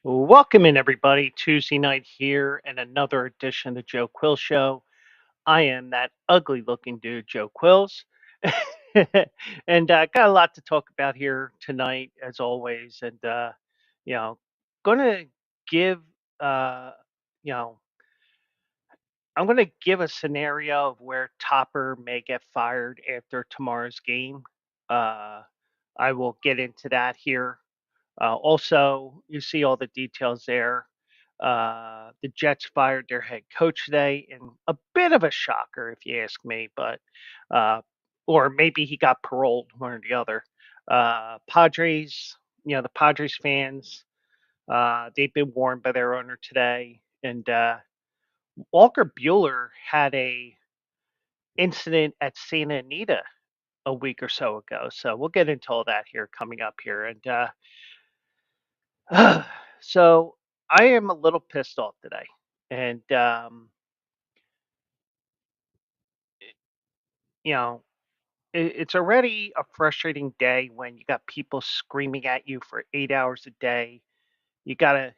Welcome in, everybody. Tuesday night here and another edition of the Joe Quill Show. I am that ugly looking dude, Joe Quills. And got a lot to talk about here tonight, as always. And, you know, going to give, uh, you know, I'm going to give a scenario of where Topper may get fired after tomorrow's game. Uh, I will get into that here. Also, you see all the details there. The Jets fired their head coach today, and a bit of a shocker, if you ask me. But or maybe he got paroled, one or the other. Padres, the Padres fans, they've been warned by their owner today, and Walker Bueller had a incident at Santa Anita a week or so ago. So we'll get into all that here coming up here, and so I am a little pissed off today, and you know, it's already a frustrating day when you got people screaming at you for 8 hours a day. You gotta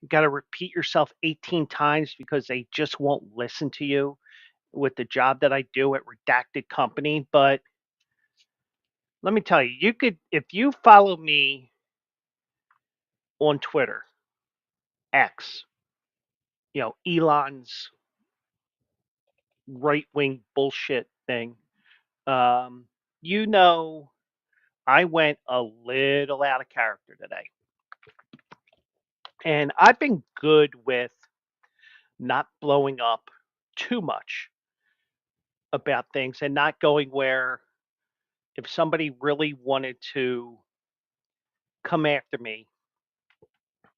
you gotta repeat yourself 18 times because they just won't listen to you with the job that I do at Redacted Company. But let me tell you, you could if you follow me on Twitter, X, Elon's right wing bullshit thing. Um, you know, I went a little out of character today. And I've been good with not blowing up too much about things and not going where if somebody really wanted to come after me,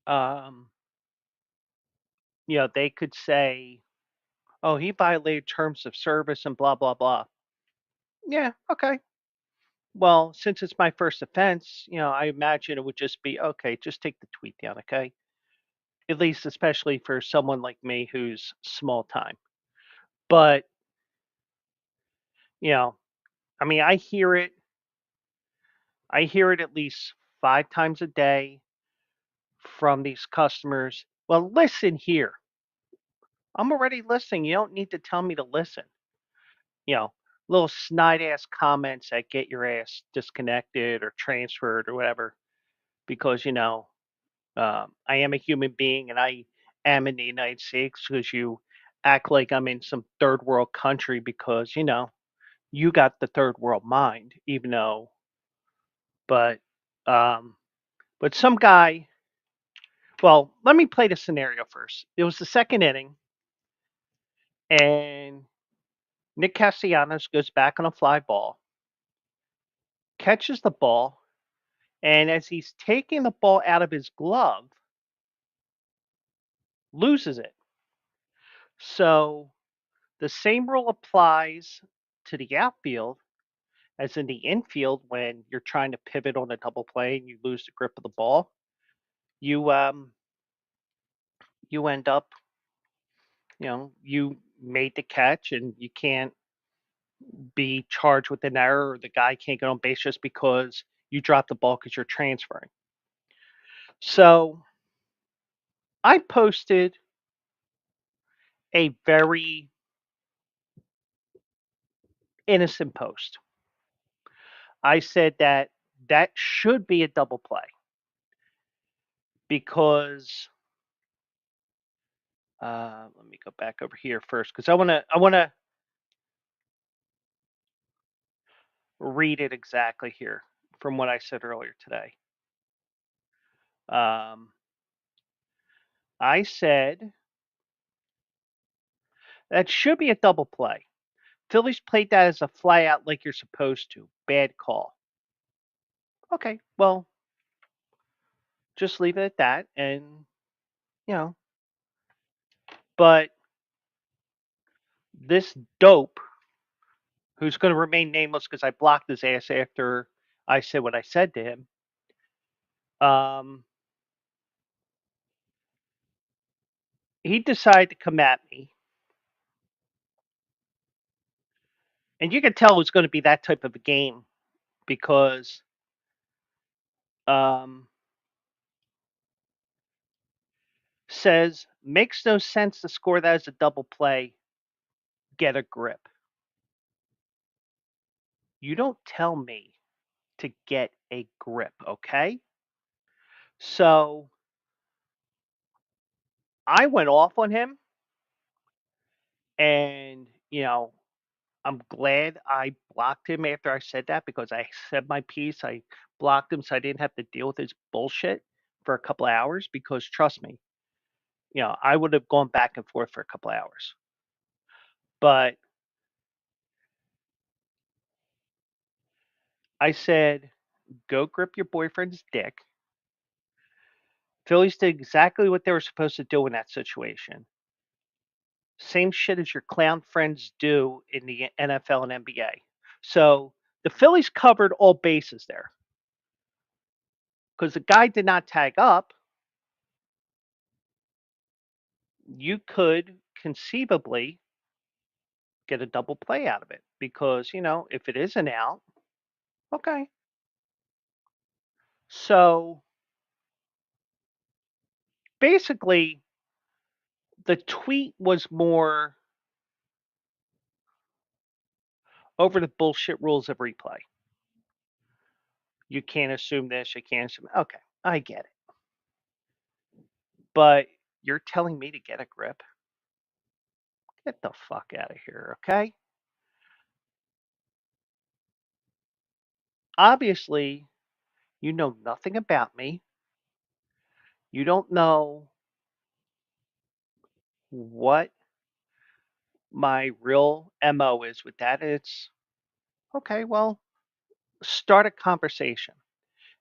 um, they could say, oh, he violated terms of service and blah, blah, blah. Yeah, okay. Well, since it's my first offense, I imagine it would just be okay, just take the tweet down, okay? At least especially for someone like me who's small time. But, you know, I mean, I hear it at least 5 times a day from these customers. Well, listen here. I'm already listening. You don't need to tell me to listen. You know, little snide ass comments that get your ass disconnected or transferred or whatever because, I am a human being and I am in the United States because you act like I'm in some third world country because, you got the third world mind, even though, but, um, but some guy, well, let me play the scenario first. It was the second inning and Nick Castellanos goes back on a fly ball, catches the ball, and as he's taking the ball out of his glove, loses it. So the same rule applies to the outfield as in the infield when you're trying to pivot on a double play and you lose the grip of the ball. You you end up, you made the catch and you can't be charged with an error or the guy can't get on base just because you dropped the ball because you're transferring. So I posted a very innocent post. I said that that should be a double play because let me go back over here first because I want to read it exactly here from what I said earlier today. Um, I said that should be a double play. Phillies played that as a fly out like you're supposed to. Bad call. Okay, well, just leave it at that. And, you know, but this dope, who's going to remain nameless because I blocked his ass after I said what I said to him, um, he decided to come at me. And you could tell it was going to be that type of a game because um, says, makes no sense to score that as a double play. Get a grip. You don't tell me to get a grip, okay? So I went off on him, and, I'm glad I blocked him after I said that because I said my piece. I blocked him so I didn't have to deal with his bullshit for a couple of hours because trust me, I would have gone back and forth for a couple of hours. But I said, go grip your boyfriend's dick. Phillies did exactly what they were supposed to do in that situation. Same shit as your clown friends do in the NFL and NBA. So the Phillies covered all bases there because the guy did not tag up. You could conceivably get a double play out of it because, if it is an out, okay. So basically, the tweet was more over the bullshit rules of replay. You can't assume this, you can't assume. Okay, I get it. But you're telling me to get a grip? Get the fuck out of here, okay? Obviously, you know nothing about me. You don't know what my real MO is with that. It's okay, well, start a conversation.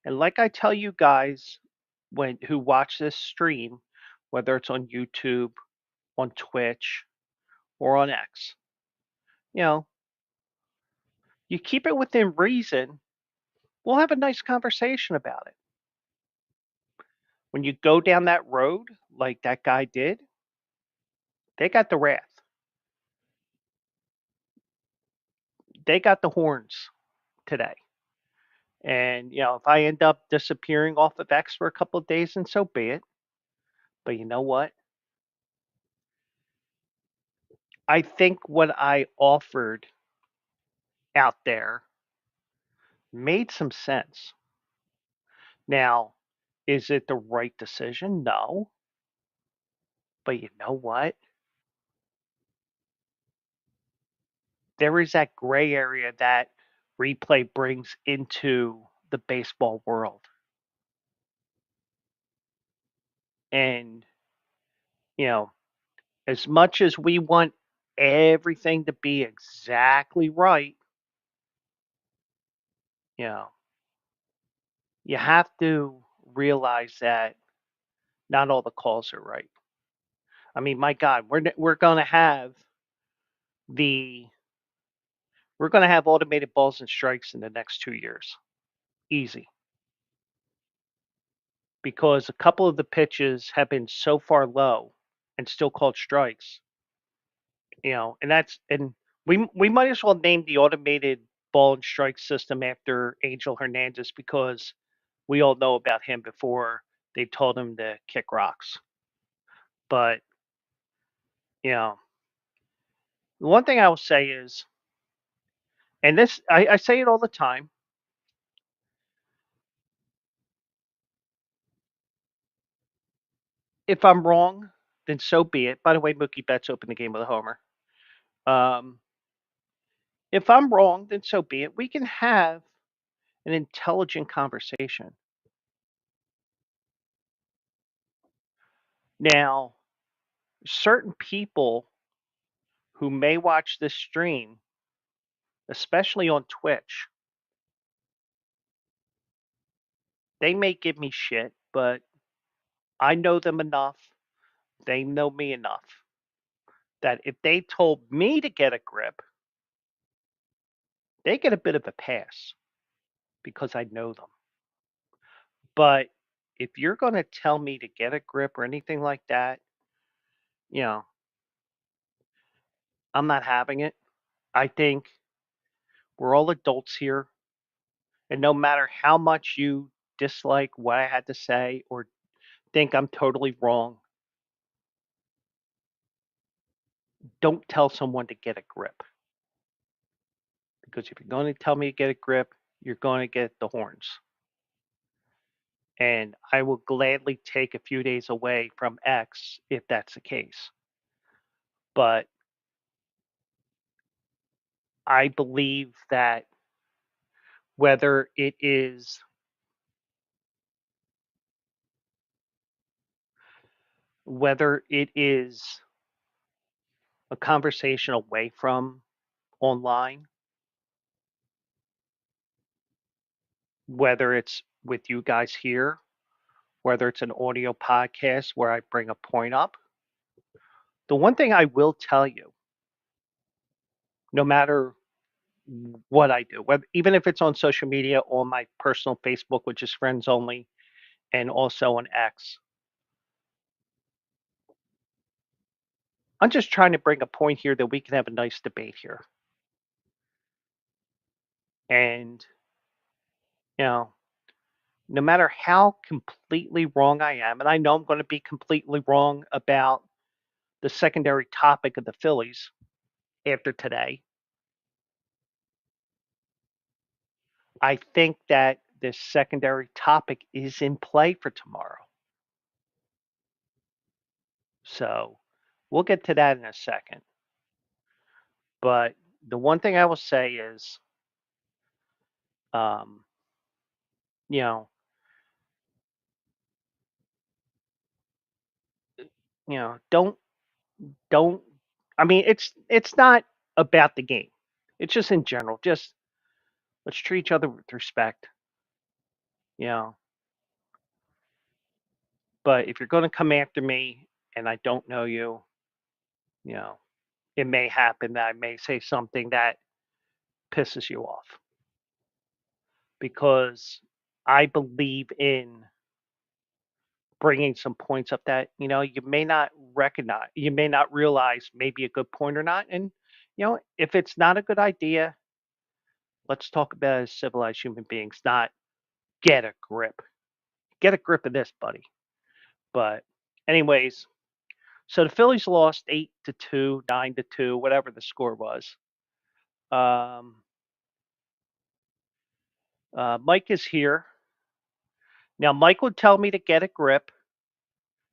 And like I tell you guys who watch this stream, whether it's on YouTube, on Twitch, or on X, you know, you keep it within reason, we'll have a nice conversation about it. When you go down that road like that guy did, they got the wrath. They got the horns today. And, if I end up disappearing off of X for a couple of days, and so be it. But you know what? I think what I offered out there made some sense. Now, is it the right decision? No. But you know what? There is that gray area that replay brings into the baseball world. And, you know, as much as we want everything to be exactly right, you know, you have to realize that not all the calls are right. I mean, my God, we're going to have the we're going to have automated balls and strikes in the next 2 years, easy, because a couple of the pitches have been so far low and still called strikes. And we might as well name the automated ball and strike system after Angel Hernandez because we all know about him before they told him to kick rocks. But you know, the one thing I will say is, and this I say it all the time. If I'm wrong, then so be it. By the way, Mookie Betts opened the game with a homer. Um, if I'm wrong, then so be it. We can have an intelligent conversation. Now, certain people who may watch this stream, especially on Twitch, they may give me shit, but I know them enough. They know me enough that if they told me to get a grip, they get a bit of a pass because I know them. But if you're going to tell me to get a grip or anything like that, you know, I'm not having it. I think we're all adults here. And no matter how much you dislike what I had to say or think I'm totally wrong, don't tell someone to get a grip, because if you're going to tell me to get a grip, you're going to get the horns. And I will gladly take a few days away from X if that's the case. But I believe that whether it is whether it is a conversation away from online, whether it's with you guys here, whether it's an audio podcast where I bring a point up, the one thing I will tell you, no matter what I do, whether, even if it's on social media, on my personal Facebook, which is friends only, and also on X, I'm just trying to bring a point here that we can have a nice debate here. And, you know, no matter how completely wrong I am, and I know I'm going to be completely wrong about the secondary topic of the Phillies after today, I think that this secondary topic is in play for tomorrow. So we'll get to that in a second. But the one thing I will say is, um, you know, don't. I mean, it's not about the game. It's just in general. Just let's treat each other with respect. You know, but if you're going to come after me and I don't know you, you know, it may happen that I may say something that pisses you off, because I believe in bringing some points up that, you may not recognize, you may not realize maybe a good point or not. And, if it's not a good idea, let's talk about it as civilized human beings, not get a grip. Get a grip of this, buddy. But, anyways, so the Phillies lost 8-2, 9-2, whatever the score was. Um, Mike is here. Now, Mike would tell me to get a grip,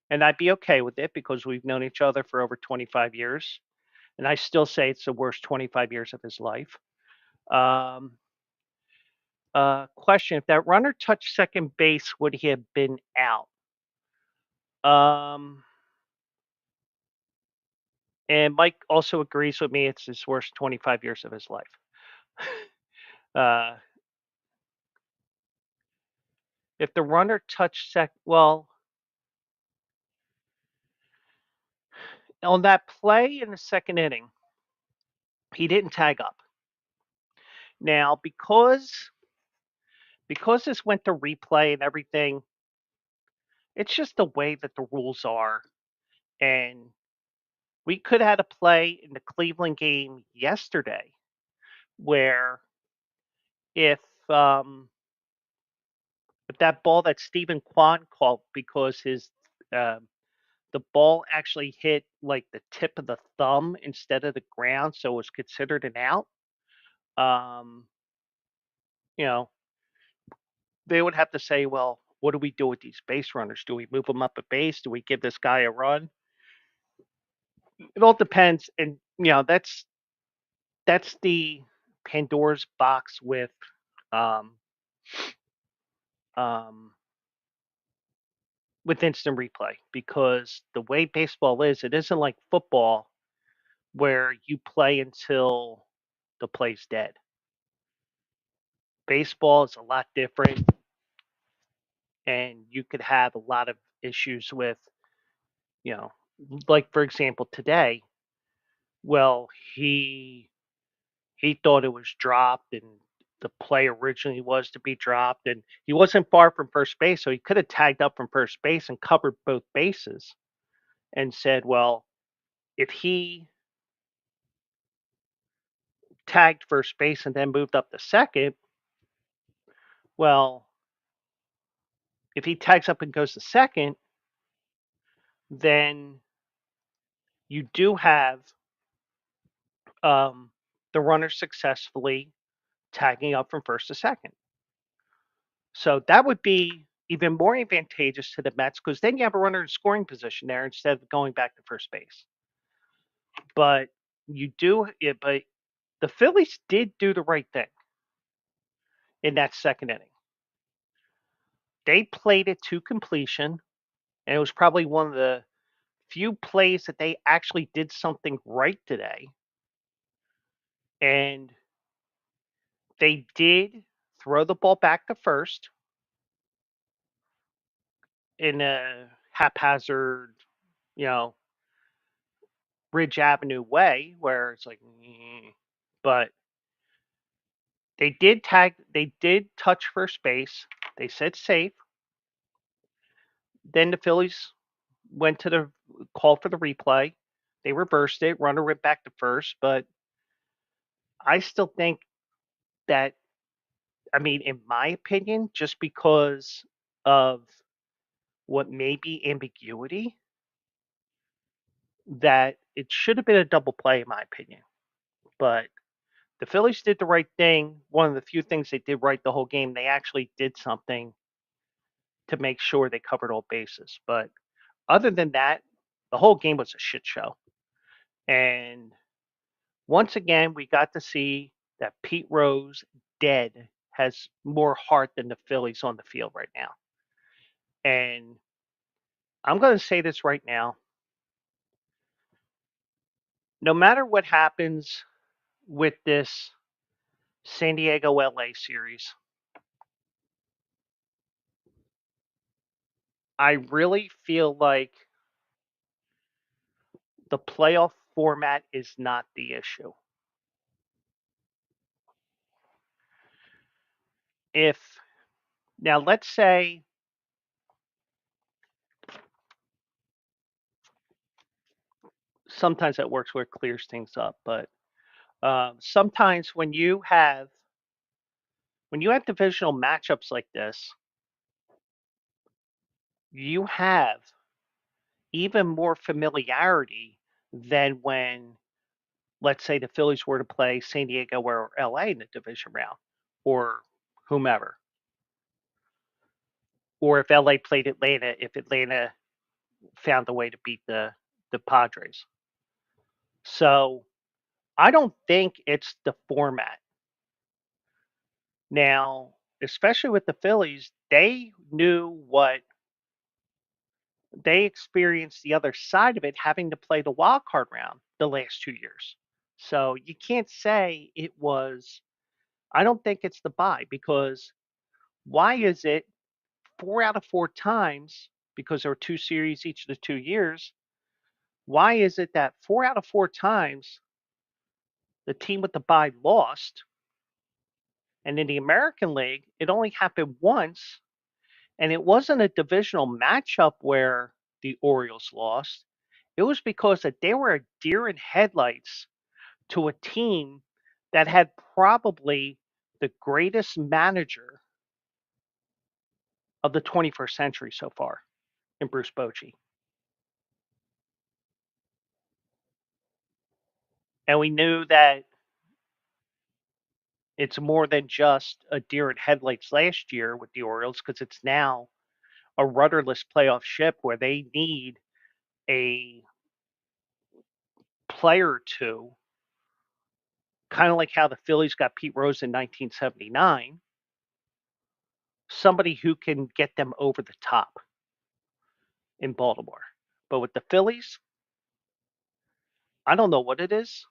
and I'd be okay with it because we've known each other for over 25 years. And I still say it's the worst 25 years of his life. Um, Question: if that runner touched second base, would he have been out? Um, and Mike also agrees with me it's his worst 25 years of his life. Uh, if the runner touched well, on that play in the second inning, he didn't tag up. Now, because this went to replay and everything, it's just the way that the rules are. And we could have had a play in the Cleveland game yesterday where if um, if that ball that Stephen Kwan called, because um, the ball actually hit like the tip of the thumb instead of the ground, so it was considered an out. Um, you know, they would have to say, well, what do we do with these base runners? Do we move them up a base? Do we give this guy a run? It all depends, and that's the Pandora's box um, um, with instant replay, because the way baseball is, it isn't like football where you play until the play's dead. Baseball is a lot different, and you could have a lot of issues with, you know, like for example today. Well, he thought it was dropped, and the play originally was to be dropped, and he wasn't far from first base, so he could have tagged up from first base and covered both bases and said, well, if he tagged first base and then moved up to second, well, if he tags up and goes to second, then you do have um, the runner successfully tagging up from first to second. So that would be even more advantageous to the Mets because then you have a runner in scoring position there instead of going back to first base. But you do it, but the Phillies did do the right thing in that second inning. They played it to completion, and it was probably one of the few plays that they actually did something right today. And they did throw the ball back to first in a haphazard, you know, Ridge Avenue way where it's like, but they did touch first base. They said safe. Then the Phillies went to the call for the replay. They reversed it. Runner went back to first, but I still think that, I mean, in my opinion, just because of what may be ambiguity, that it should have been a double play, in my opinion. But the Phillies did the right thing. One of the few things they did right the whole game, they actually did something to make sure they covered all bases. But other than that, the whole game was a shit show. And once again, we got to see that Pete Rose, dead, has more heart than the Phillies on the field right now. And I'm going to say this right now. No matter what happens with this San Diego LA series, I really feel like the playoff format is not the issue. If now, let's say sometimes that works where it clears things up, but sometimes when you have divisional matchups like this, you have even more familiarity than when, let's say, the Phillies were to play San Diego or LA in the division round, or whomever, or if LA played Atlanta, if Atlanta found a way to beat the Padres. So I don't think it's the format. Now, especially with the Phillies, they knew what they experienced the other side of it having to play the wild card round the last 2 years. So you can't say it was, I don't think it's the buy because why is it 4 out of 4 times, because there were two series each of the 2 years, why is it that 4 out of 4 times the team with the bye lost? And in the American League, it only happened once. And it wasn't a divisional matchup where the Orioles lost. It was because that they were a deer in headlights to a team that had probably the greatest manager of the 21st century so far in Bruce Bochy. And we knew that it's more than just a deer in headlights last year with the Orioles because it's now a rudderless playoff ship where they need a player or two, kind of like how the Phillies got Pete Rose in 1979, somebody who can get them over the top in Baltimore. But with the Phillies, I don't know what it is.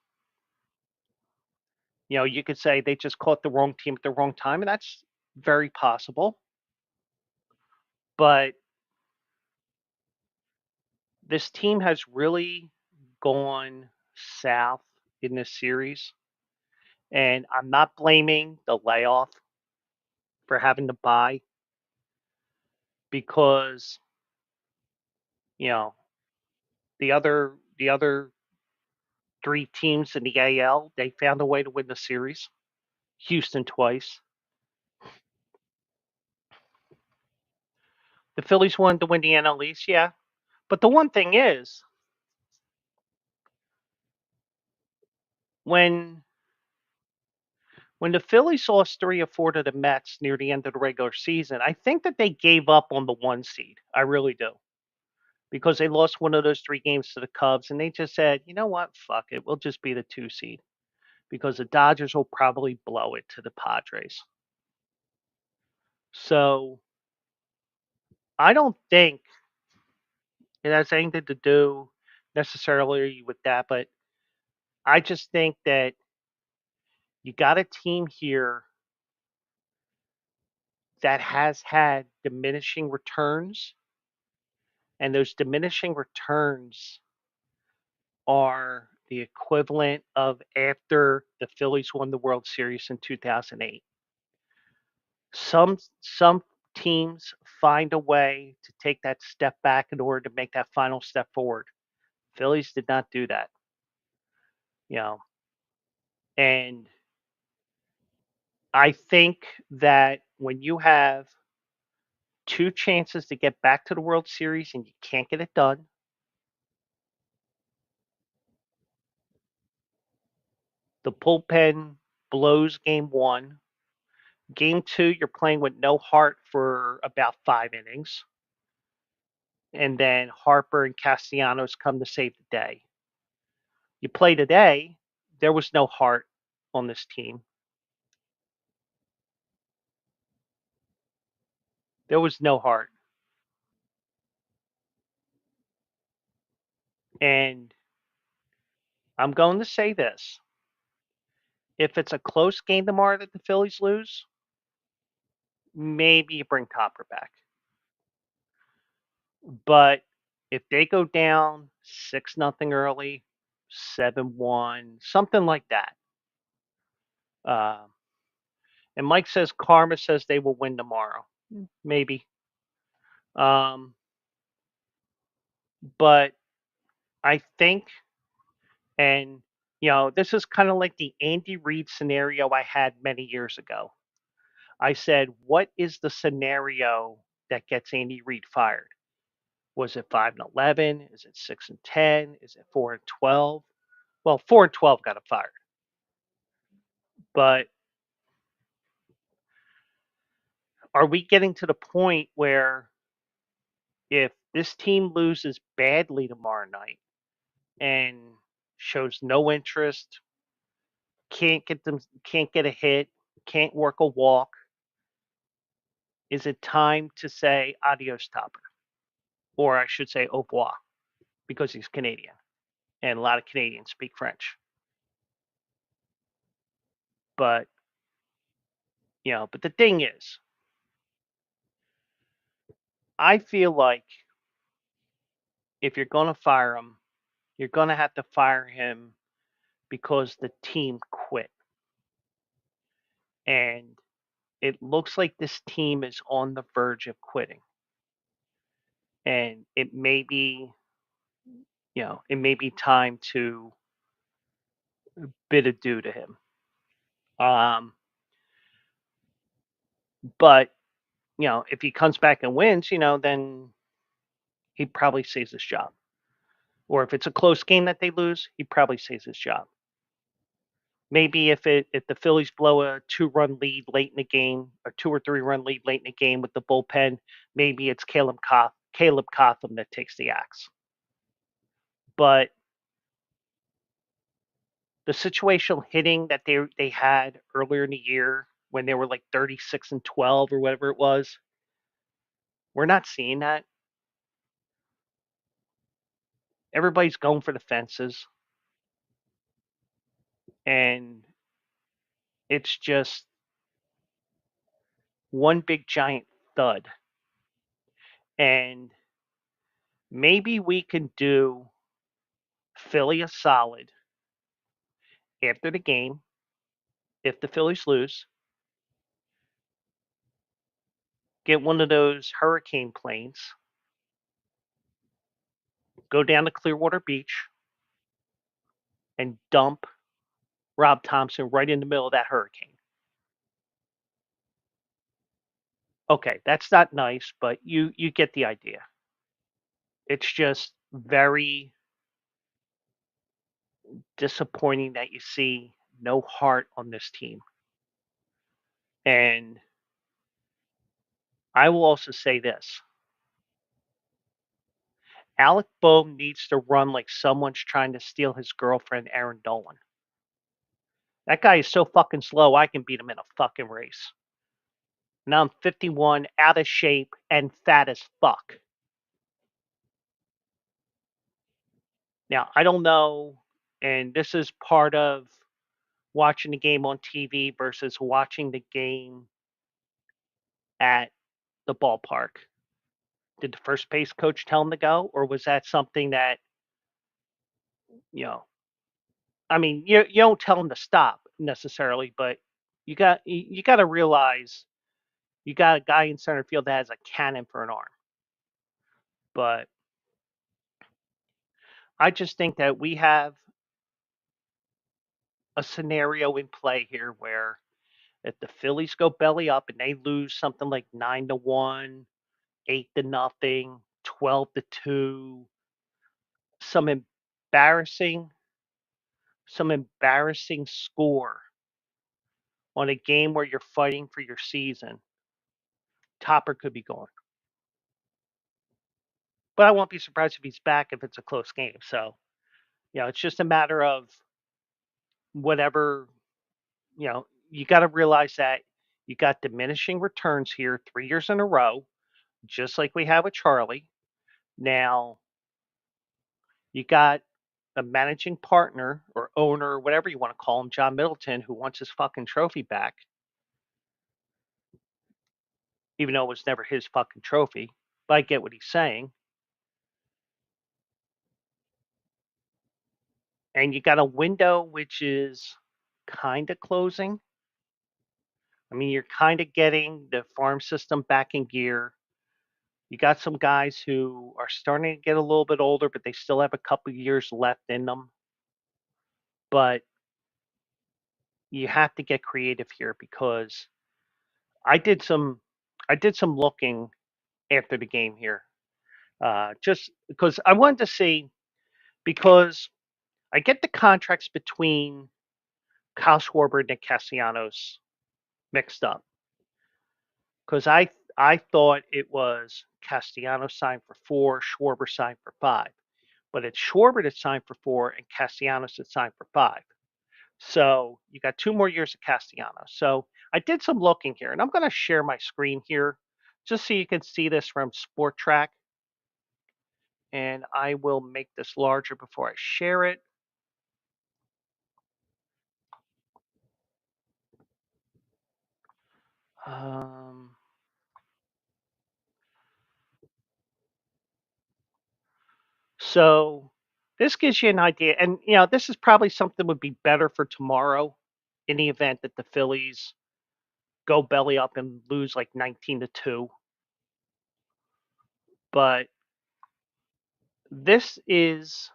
You know, you could say they just caught the wrong team at the wrong time, and that's very possible. But this team has really gone south in this series. And I'm not blaming the layoff for having to buy because, you know, the other three teams in the AL, they found a way to win the series. Houston twice. The Phillies wanted to win the NL East, yeah. But the one thing is, when when the Phillies lost 3 or 4 to the Mets near the end of the regular season, I think that they gave up on the 1 seed. I really do. Because they lost one of those 3 games to the Cubs, and they just said, "You know what? Fuck it. We'll just be the 2 seed because the Dodgers will probably blow it to the Padres." So, I don't think it has anything to do necessarily with that, but I just think that you got a team here that has had diminishing returns, and those diminishing returns are the equivalent of after the Phillies won the World Series in 2008. Some teams find a way to take that step back in order to make that final step forward. Phillies did not do that, you know. And I think that when you have 2 chances to get back to the World Series and you can't get it done, the bullpen blows game 1. Game 2, you're playing with no heart for about 5 innings, and then Harper and Castellanos come to save the day. You play today, there was no heart on this team. There was no heart. And I'm going to say this. If it's a close game tomorrow that the Phillies lose, maybe you bring Topper back. But if they go down 6-0 early, 7-1, something like that. Uh, and Mike says Karma says they will win tomorrow. Maybe. Um, but I think, and this is kind of like the Andy Reid scenario I had many years ago. I said, what is the scenario that gets Andy Reid fired? Was it 5-11? Is it 6-10? Is it 4-12? Well, 4-12 got him fired. But are we getting to the point where if this team loses badly tomorrow night and shows no interest, can't get a hit, can't work a walk, is it time to say adios Topper? Or I should say au revoir because he's Canadian and a lot of Canadians speak French. But but the thing is, I feel like if you're going to fire him, you're going to have to fire him because the team quit. And it looks like this team is on the verge of quitting. And it may be time to bid adieu to him. Um, but if he comes back and wins, then he probably saves his job. Or if it's a close game that they lose, he probably saves his job. Maybe if the Phillies blow a 2-run lead late in the game, or 2 or 3-run lead late in the game with the bullpen, maybe it's Caleb Cotham that takes the axe. But the situational hitting that they had earlier in the year when they were like 36-12 or whatever it was, we're not seeing that. Everybody's going for the fences, and it's just one big giant thud. And maybe we can do Philly a solid after the game if the Phillies lose. Get one of those hurricane planes, go down to Clearwater Beach, and dump Rob Thompson right in the middle of that hurricane. Okay, that's not nice, but you get the idea. It's just very disappointing that you see no heart on this team. And I will also say this: Alec Bohm needs to run like someone's trying to steal his girlfriend, Aaron Dolan. That guy is so fucking slow, I can beat him in a fucking race. Now I'm 51, out of shape, and fat as fuck. Now, I don't know, and this is part of watching the game on TV versus watching the game at the ballpark. Did the first base coach tell him to go, or was that something that, you know, I mean, you don't tell him to stop necessarily, but you got to realize you got a guy in center field that has a cannon for an arm. But I just think that we have a scenario in play here where if the Phillies go belly up and they lose something like 9-1, 8-0, 12-2, some embarrassing, some embarrassing score on a game where you're fighting for your season, Topper could be gone. But I won't be surprised if he's back if it's a close game. So, it's just a matter of whatever, you got to realize that you got diminishing returns here 3 years in a row, just like we have with Charlie. Now, you got a managing partner or owner, or whatever you want to call him, John Middleton, who wants his fucking trophy back, even though it was never his fucking trophy. But I get what he's saying. And you got a window which is kind of closing. I mean, you're kind of getting the farm system back in gear. You got some guys who are starting to get a little bit older, but they still have a couple years left in them. But you have to get creative here because I did some I did some looking after the game here. Just because I wanted to see, because I get the contracts between Kyle Schwarber and Nick Castellanos mixed up. Because I thought it was Castellanos signed for 4, Schwarber signed for 5. But it's Schwarber that signed for 4 and Castellanos that signed for 5. So you got 2 more years of Castellanos. So I did some looking here, and I'm going to share my screen here just so you can see this from Sport Track. And I will make this larger before I share it. Um, so this gives you an idea, and this is probably something would be better for tomorrow, in the event that the Phillies go belly up and lose like 19-2. But this is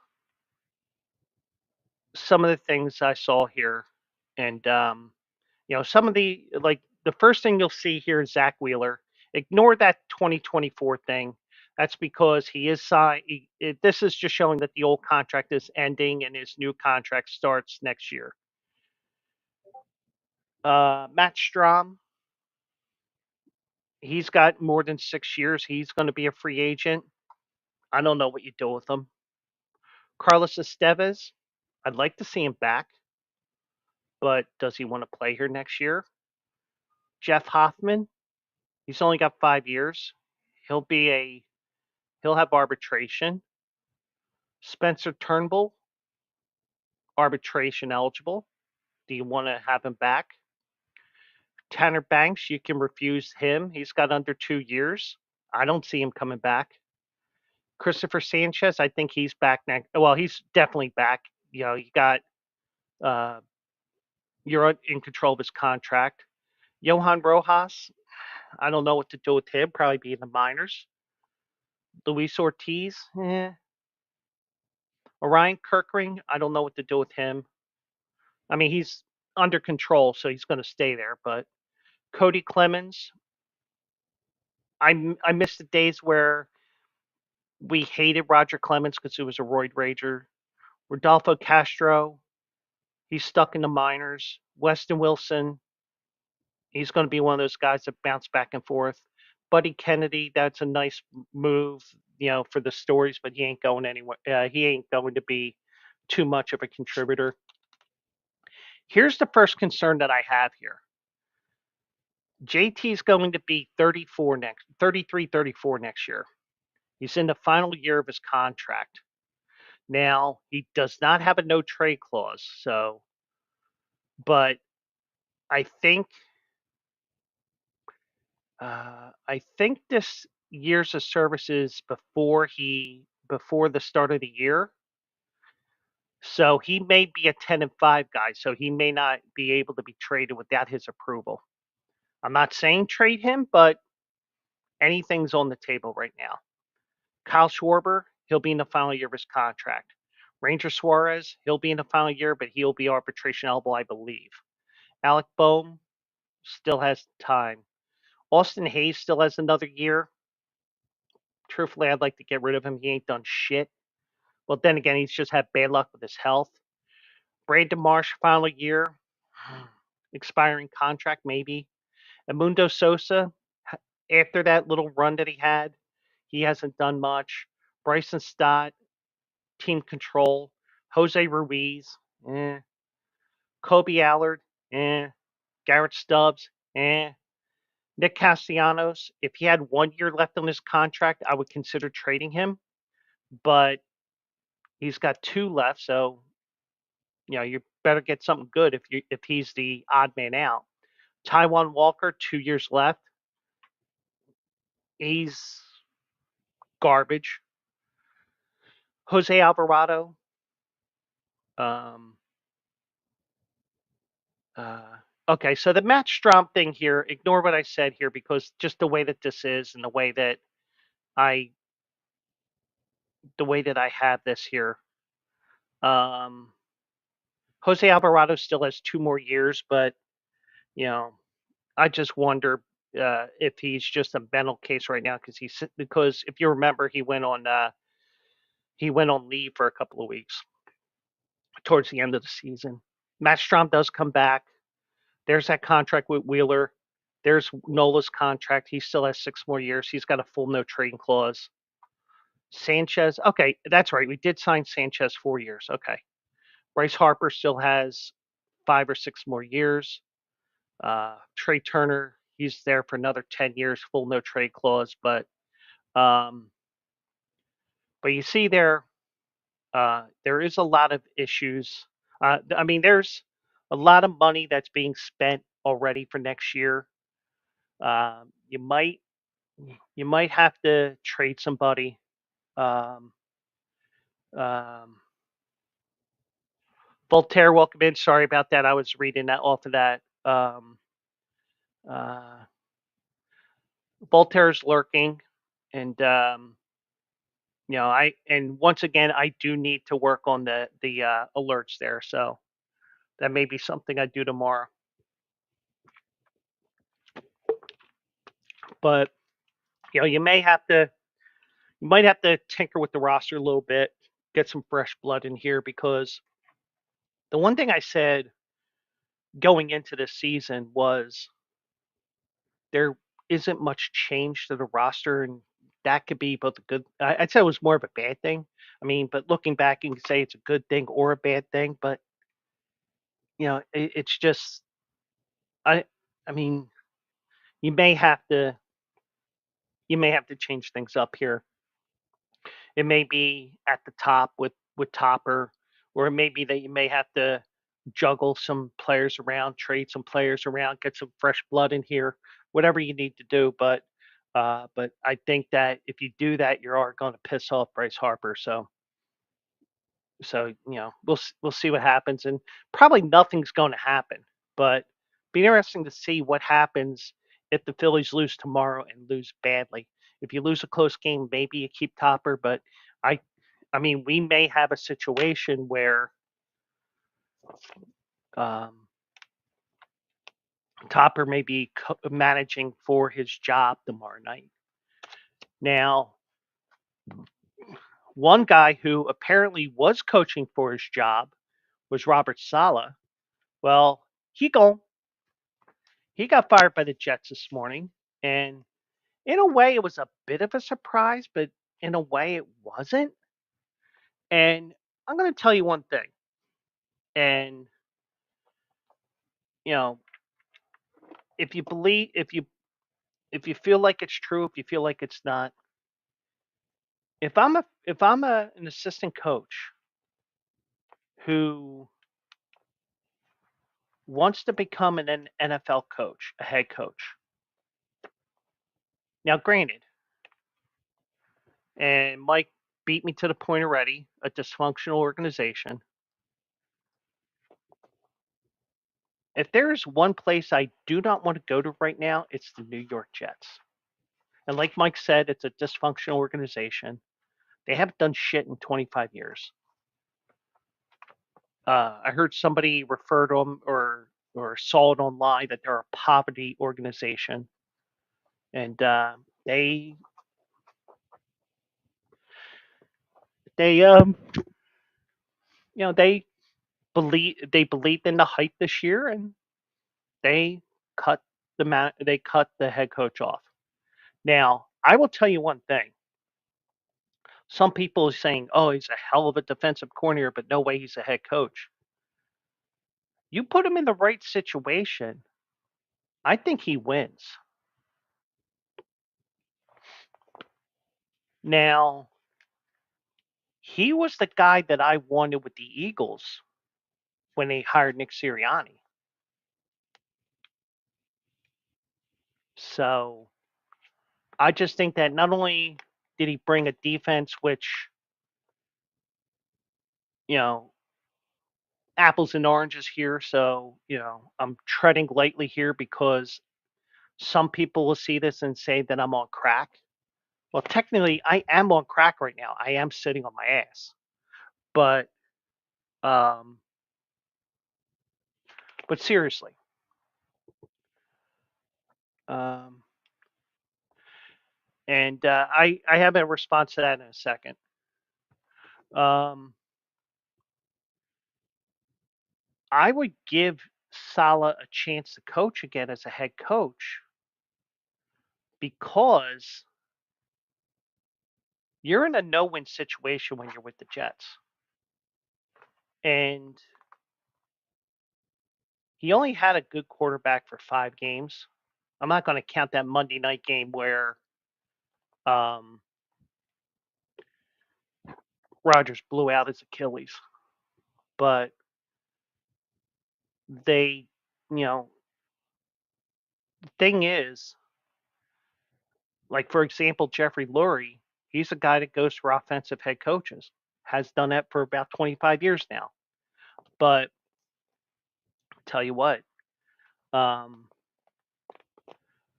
some of the things I saw here, and some of the first thing you'll see here is Zach Wheeler. Ignore that 2024 thing. That's because he is signed. This is just showing that the old contract is ending and his new contract starts next year. Matt Strom, he's got more than 6 years. He's going to be a free agent. I don't know what you do with him. Carlos Estevez, I'd like to see him back, but does he want to play here next year? Jeff Hoffman, he's only got 5 years. He'll be a he'll have arbitration. Spencer Turnbull, arbitration eligible. Do you want to have him back? Tanner Banks, you can refuse him. He's got under 2 years. I don't see him coming back. Christopher Sanchez, I think he's back next. Well, he's definitely back. You got uh, you're in control of his contract. Johan Rojas, I don't know what to do with him. Probably be in the minors. Luis Ortiz, Orion Kirkring, I don't know what to do with him. I mean, he's under control, so he's going to stay there. But Cody Clemens, I miss the days where we hated Roger Clemens because he was a roid rager. Rodolfo Castro, he's stuck in the minors. Weston Wilson, he's going to be one of those guys that bounce back and forth. Buddy Kennedy, that's a nice move, for the stories, but he ain't going anywhere. He ain't going to be too much of a contributor. Here's the first concern that I have here. JT is going to be 33, 34 next year. He's in the final year of his contract. Now, he does not have a no trade clause, but I think this years of services before the start of the year. So he may be a 10-5 guy, so he may not be able to be traded without his approval. I'm not saying trade him, but anything's on the table right now. Kyle Schwarber, he'll be in the final year of his contract. Ranger Suarez, he'll be in the final year, but he'll be arbitration eligible, I believe. Alec Bohm still has time. Austin Hayes still has another year. Truthfully, I'd like to get rid of him. He ain't done shit. Well, then again, he's just had bad luck with his health. Brandon Marsh, final year. Expiring contract, maybe. And Mundo Sosa, after that little run that he had, he hasn't done much. Bryson Stott, team control. Jose Ruiz, eh. Kobe Allard, eh. Garrett Stubbs, eh. Nick Castellanos, if he had 1 year left on his contract, I would consider trading him. But he's got 2 left, so you better get something good if he's the odd man out. Taiwan Walker, 2 years left. He's garbage. Jose Alvarado. Um, okay, so the Matt Strom thing here, ignore what I said here because just the way that this is and I the way that I have this here. Um, Jose Alvarado still has 2 more years, but you know, I just wonder if he's just a mental case right now because if you remember, he went on leave for a couple of weeks towards the end of the season. Matt Strom does come back. There's that contract with Wheeler. There's Nola's contract. He still has 6 more years. He's got a full no trading clause. Sanchez. Okay, that's right. We did sign Sanchez 4 years. Okay. Bryce Harper still has 5 or 6 more years. Trey Turner, he's there for another 10 years, full no trade clause. Um, but you see there is a lot of issues. I mean, there's a lot of money that's being spent already for next year. Um, you might you might have to trade somebody. Um, um, Voltaire, welcome in. Sorry about that. I was reading that off of that. Uh, Voltaire's lurking, and once again I do need to work on the alerts there. So that may be something I do tomorrow. But you might have to tinker with the roster a little bit, get some fresh blood in here because the one thing I said going into this season was there isn't much change to the roster, and that could be both a good. I'd say it was more of a bad thing. I mean, but looking back, you can say it's a good thing or a bad thing. But it's just I. I mean, you may have to change things up here. It may be at the top with Topper, or it may be that you may have to juggle some players around, trade some players around, get some fresh blood in here, whatever you need to do. But I think that if you do that, you are going to piss off Bryce Harper. So we'll see what happens, and probably nothing's going to happen. But be interesting to see what happens if the Phillies lose tomorrow and lose badly. If you lose a close game, maybe you keep Topper, but I I mean, we may have a situation where um, Topper may be managing for his job tomorrow night. Now, One guy who apparently was coaching for his job was Robert Saleh. Well, he go he got fired by the Jets this morning, and in a way, it was a bit of a surprise, but in a way, it wasn't. And I'm going to tell you one thing, and you know, if you believe, if you feel like it's true, if you feel like it's not, if I'm an assistant coach who wants to become an NFL coach, a head coach. Now, granted, and Mike beat me to the point already, a dysfunctional organization. If there is one place I do not want to go to right now, it's the New York Jets. And like Mike said, it's a dysfunctional organization. They haven't done shit in 25 years. I heard somebody refer to them or saw it online that they're a poverty organization, and they they they believed in the hype this year, and they cut they cut the head coach off. Now, I will tell you one thing. Some people are saying, "Oh, he's a hell of a defensive coordinator, but no way he's a head coach." You put him in the right situation, I think he wins. Now, he was the guy that I wanted with the Eagles when they hired Nick Sirianni. So I just think that not only did he bring a defense which, you know, apples and oranges here. So, I'm treading lightly here because some people will see this and say that I'm on crack. Well, technically, I am on crack right now. I am sitting on my ass. But, um, but seriously, um, and I have a response to that in a second. Um, I would give Salah a chance to coach again as a head coach because you're in a no-win situation when you're with the Jets. And he only had a good quarterback for 5 games. I'm not going to count that Monday night game where um, Rodgers blew out his Achilles. But they, the thing is, like for example, Jeffrey Lurie, he's a guy that goes for offensive head coaches, has done that for about 25 years now. But tell you what, um,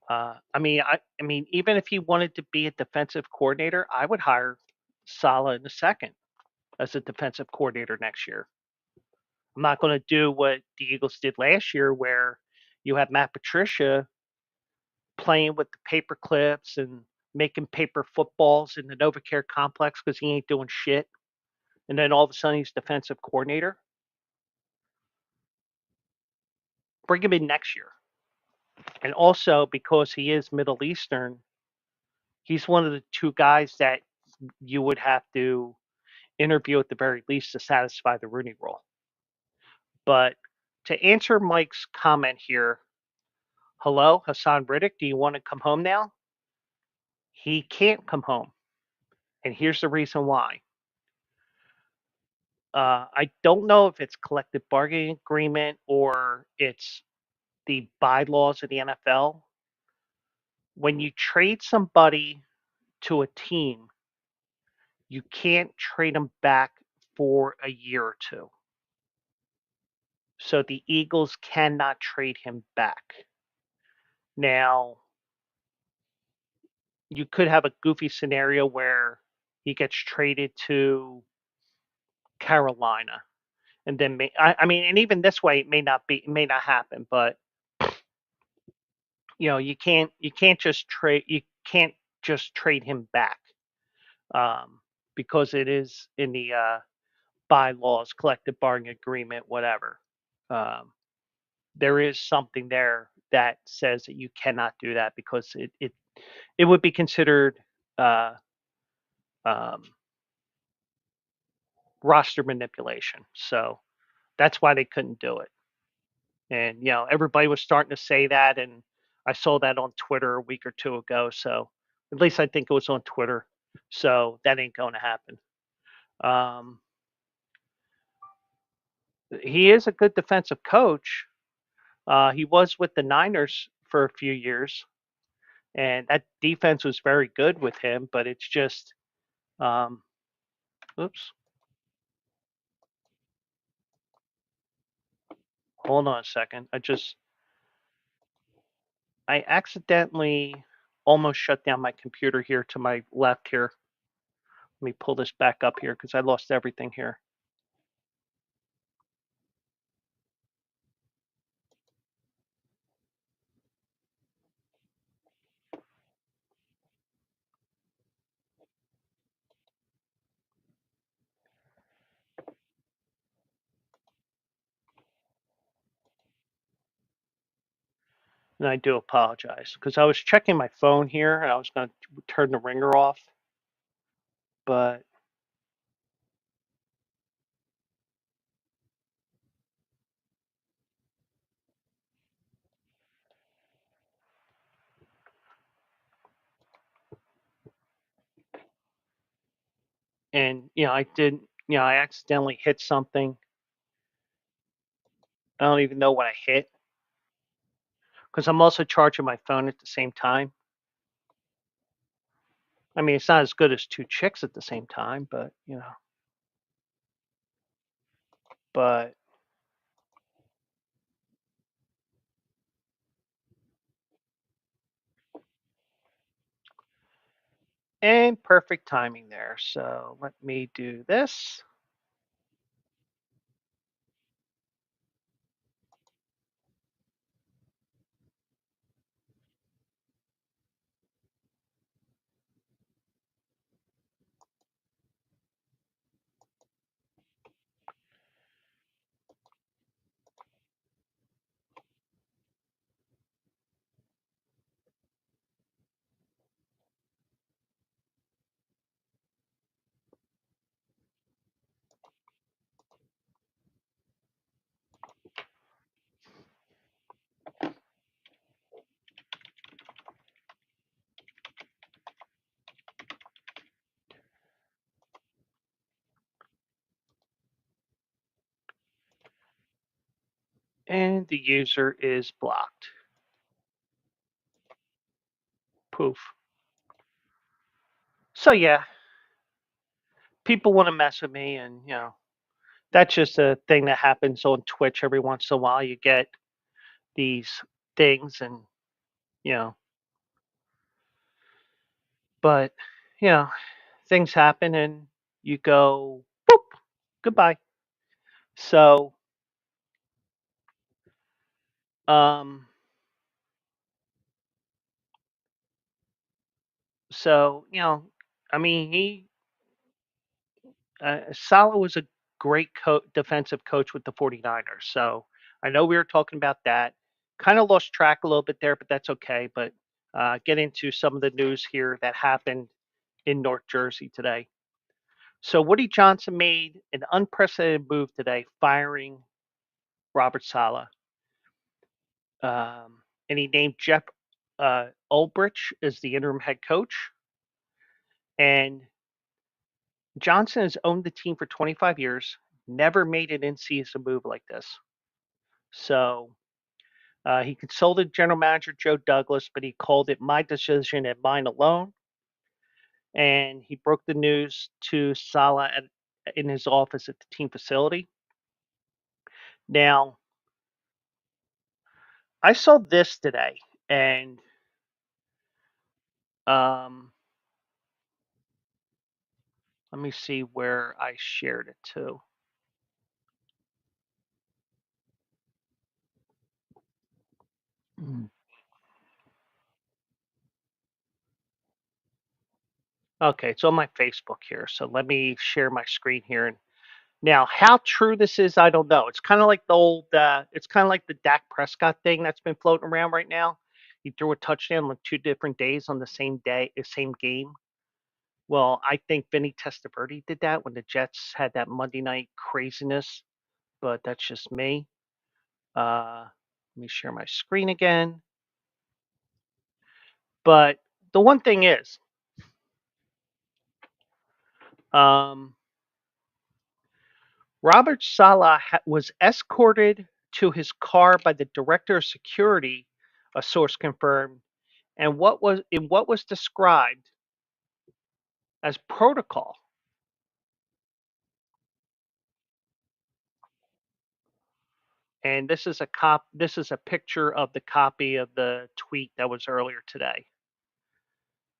I mean, even if he wanted to be a defensive coordinator, I would hire Salah in a second as a defensive coordinator next year. I'm not going to do what the Eagles did last year, where you have Matt Patricia playing with the paper clips and making paper footballs in the Novacare complex because he ain't doing shit. And then all of a sudden he's defensive coordinator. Bring him in next year. And also because he is Middle Eastern, he's one of the two guys that you would have to interview at the very least to satisfy the Rooney Rule. But to answer Mike's comment here, hello, Hassan Riddick, do you want to come home now? He can't come home. And here's the reason why. I don't know if it's collective bargaining agreement or it's the bylaws of the NFL. When you trade somebody to a team, you can't trade them back for a year or two. So the Eagles cannot trade him back. Now, you could have a goofy scenario where he gets traded to Carolina, and then I mean, and even this way, it may not happen. But you can't just trade him back. Um, because it is in the bylaws, collective bargaining agreement, whatever. Um, there is something there that says that you cannot do that because it would be considered uh, um, roster manipulation. So that's why they couldn't do it. And everybody was starting to say that, and I saw that on Twitter a week or two ago. So at least I think it was on Twitter. So that ain't going to happen. Um, he is a good defensive coach. He was with the Niners for a few years, and that defense was very good with him. But it's just, um, oops, hold on a second. I accidentally almost shut down my computer here to my left here. Let me pull this back up here because I lost everything here. And I do apologize because I was checking my phone here and I was going to turn the ringer off, but and I did, I accidentally hit something. I don't even know what I hit because I'm also charging my phone at the same time. I mean, it's not as good as two chicks at the same time, but but and perfect timing there. So let me do this. And the user is blocked. Poof. So yeah, people want to mess with me, and that's just a thing that happens on Twitch every once in a while. You get these things, and you know, but you know, things happen, and you go boop, goodbye. So, um, I mean, Saleh was a great defensive coach with the 49ers. So I know we were talking about that. Kind of lost track a little bit there, but that's okay. But get into some of the news here that happened in North Jersey today. So Woody Johnson made an unprecedented move today, firing Robert Saleh, and he named Jeff Ulbrich as the interim head coach. And Johnson has owned the team for 25 years, never made an in-season move like this. So he consulted general manager Joe Douglas, but he called it my decision and mine alone. And he broke the news to Saleh in his office at the team facility. Now, I saw this today, and um, let me see where I shared it to. Mm. Okay, it's on my Facebook here. So let me share my screen here. And now, how true this is, I don't know. It's kind of like the old. It's kind of like the Dak Prescott thing that's been floating around right now. He threw a touchdown on 2 different days on the same day, the same game. Well, I think Vinny Testaverde did that when the Jets had that Monday night craziness, but that's just me. Let me share my screen again. But the one thing is, um, Robert Saleh was escorted to his car by the director of security, a source confirmed, and what was described as protocol. And this is a picture of the copy of the tweet that was earlier today.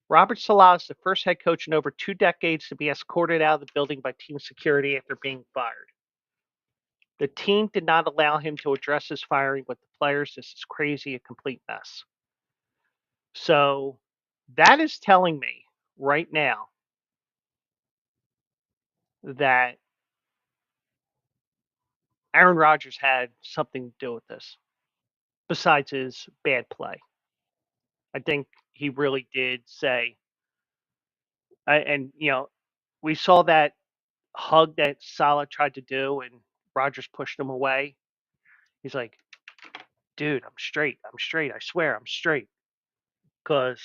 Robert Saleh is the first head coach in over 2 decades to be escorted out of the building by team security after being fired. The team did not allow him to address his firing with the players. This is crazy, a complete mess. So that is telling me right now that Aaron Rodgers had something to do with this, besides his bad play. I think he really did say, and we saw that hug that Salah tried to do, and Rodgers pushed him away. He's like, dude, I'm straight. I'm straight. I swear I'm straight. Because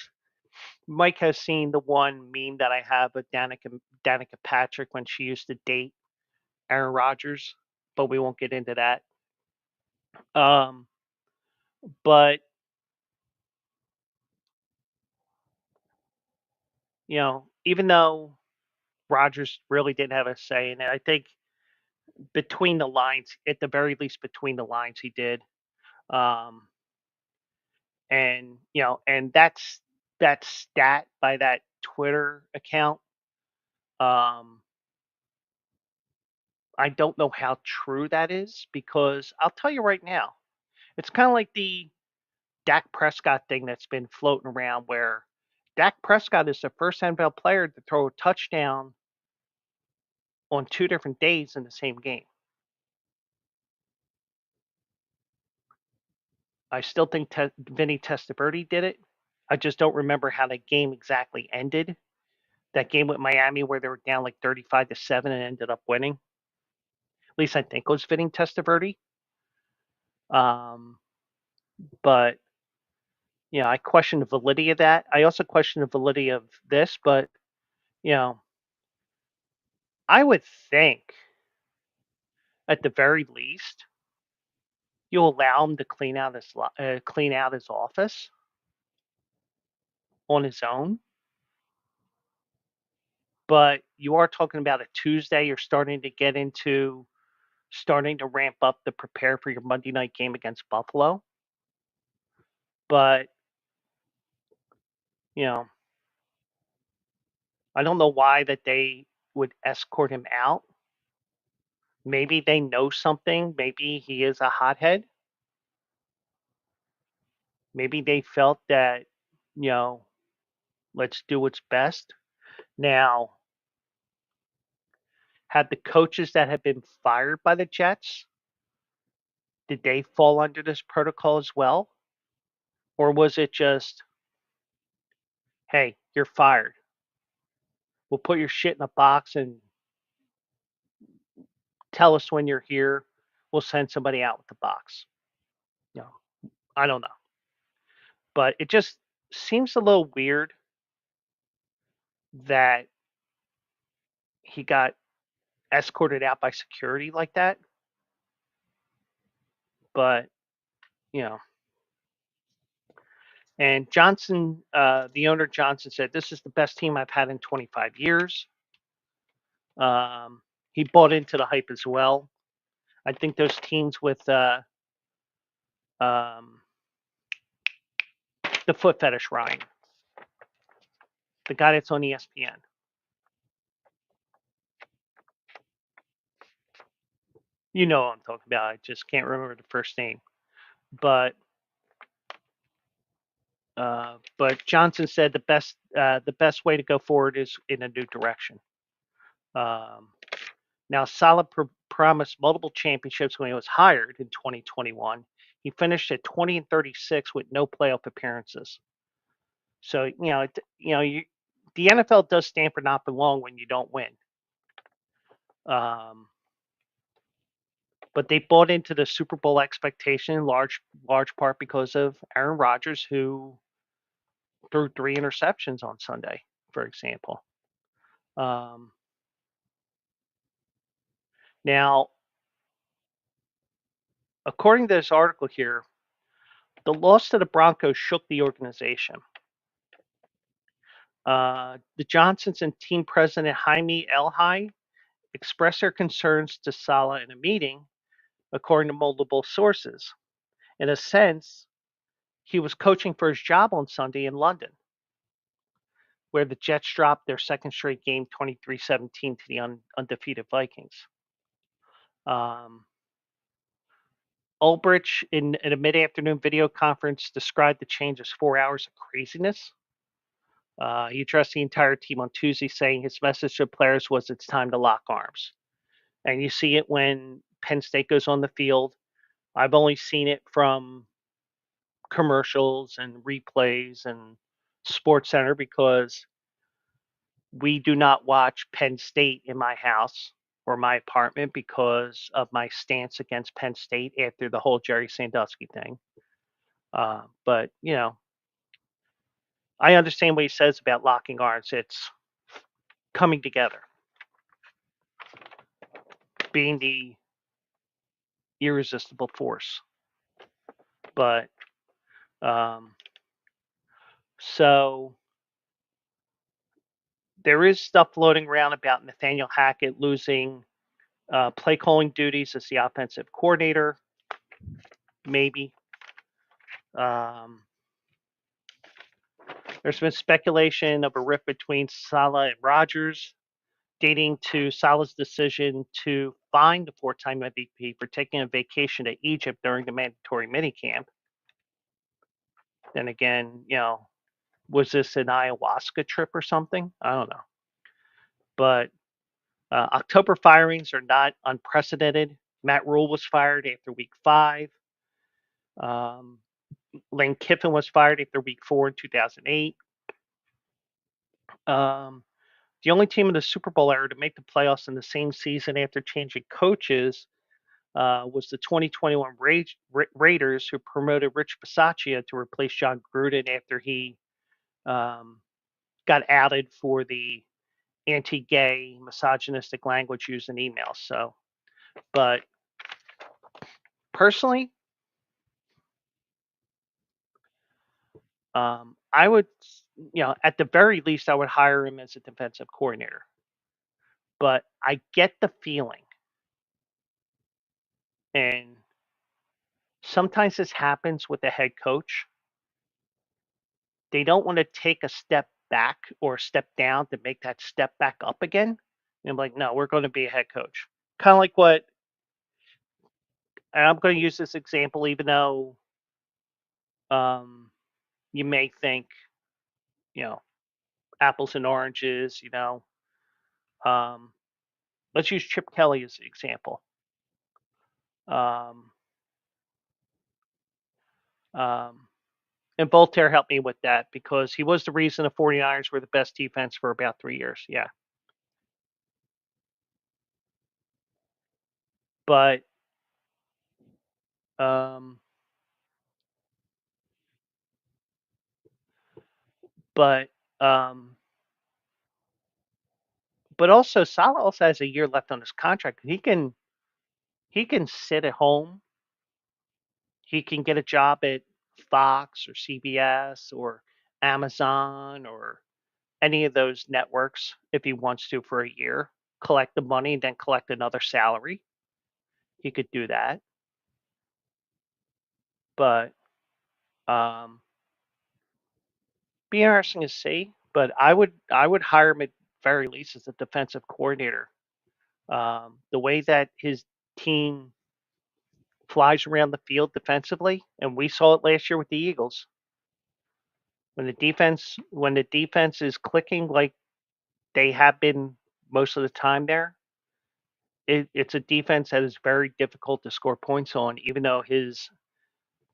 Mike has seen the one meme that I have with Danica Patrick when she used to date Aaron Rodgers, but we won't get into that. Um, but even though Rodgers really didn't have a say in it, I think between the lines, at the very least, between the lines, he did. Um, and that stat by that Twitter account. Um, I don't know how true that is because I'll tell you right now, it's kind of like the Dak Prescott thing that's been floating around where Dak Prescott is the first NFL player to throw a touchdown on 2 different days in the same game. I still think Vinny Testaverde did it. I just don't remember how the game exactly ended. That game with Miami where they were down like 35-7 and ended up winning. At least I think it was Vinny Testaverde. Um, but I question the validity of that. I also question the validity of this, but you know, I would think at the very least you allow him to clean out his office on his own. But you are talking about a Tuesday. You're starting to ramp up to prepare for your Monday night game against Buffalo. But you know, I don't know why that they would escort him out. Maybe they know something. Maybe he is a hothead. Maybe they felt that, you know, let's do what's best. Now, had the coaches that had been fired by the Jets, did they fall under this protocol as well? Or was it just, hey, you're fired. We'll put your shit in a box and tell us when you're here. We'll send somebody out with the box. No, I don't know. But it just seems a little weird that he got escorted out by security like that. But, you know, and Johnson, the owner Johnson said, this is the best team I've had in 25 years. He bought into the hype as well. I think those teams with um, the foot fetish Ryan, the guy that's on ESPN. You know what I'm talking about. I just can't remember the first name. But But Johnson said the best way to go forward is in a new direction. Um, Now, Saleh promised multiple championships when he was hired in 2021. He finished at 20 and 36 with no playoff appearances. So the NFL does stand for not for long when you don't win. Um, but they bought into the Super Bowl expectation in large part because of Aaron Rodgers, who threw 3 interceptions on Sunday, for example. Um, Now, according to this article here, the loss to the Broncos shook the organization. The Johnsons and team president Jaime Elhai expressed their concerns to Saleh in a meeting, according to multiple sources. In a sense, he was coaching for his job on Sunday in London, where the Jets dropped their second straight game 23-17 to the undefeated Vikings. Um, Ulbrich, in a mid afternoon video conference, described the change as 4 hours of craziness. He addressed the entire team on Tuesday, saying his message to players was it's time to lock arms. And you see it when Penn State goes on the field. I've only seen it from commercials and replays and Sports Center because we do not watch Penn State in my house or my apartment because of my stance against Penn State after the whole Jerry Sandusky thing. But I understand what he says about locking arms. It's coming together, being the irresistible force. But um, so there is stuff floating around about Nathaniel Hackett losing play calling duties as the offensive coordinator, maybe. Um, there's been speculation of a rift between Saleh and Rodgers, dating to Saleh's decision to fine the four-time MVP for taking a vacation to Egypt during the mandatory minicamp. Then again, was this an ayahuasca trip or something? I don't know. But October firings are not unprecedented. Matt Rule was fired after week 5. Um, Lane Kiffin was fired after week 4 in 2008. The only team in the Super Bowl era to make the playoffs in the same season after changing coaches was the 2021 Raiders, who promoted Rich Bisaccia to replace John Gruden after he um, got outed for the anti-gay, misogynistic language used in emails. So, but personally, I would, at the very least, I would hire him as a defensive coordinator. But I get the feeling, and sometimes this happens with the head coach. They don't want to take a step back or a step down to make that step back up again. And I'm like, no, we're going to be a head coach. Kind of like what, and I'm going to use this example, even though um, you may think, you know, apples and oranges, Um, let's use Chip Kelly as an example. Um, um, and Voltaire helped me with that because he was the reason the 49ers were the best defense for about 3 years. Yeah. But um, but um, but also Salah also has a year left on his contract. He can sit at home. He can get a job at Fox or CBS or Amazon or any of those networks if he wants to for a year, collect the money, and then collect another salary. He could do that. But um, be interesting to see. But I would hire him at very least as a defensive coordinator. The way that his team flies around the field defensively, and we saw it last year with the Eagles. when the defense is clicking like they have been most of the time there, it's a defense that is very difficult to score points on, even though his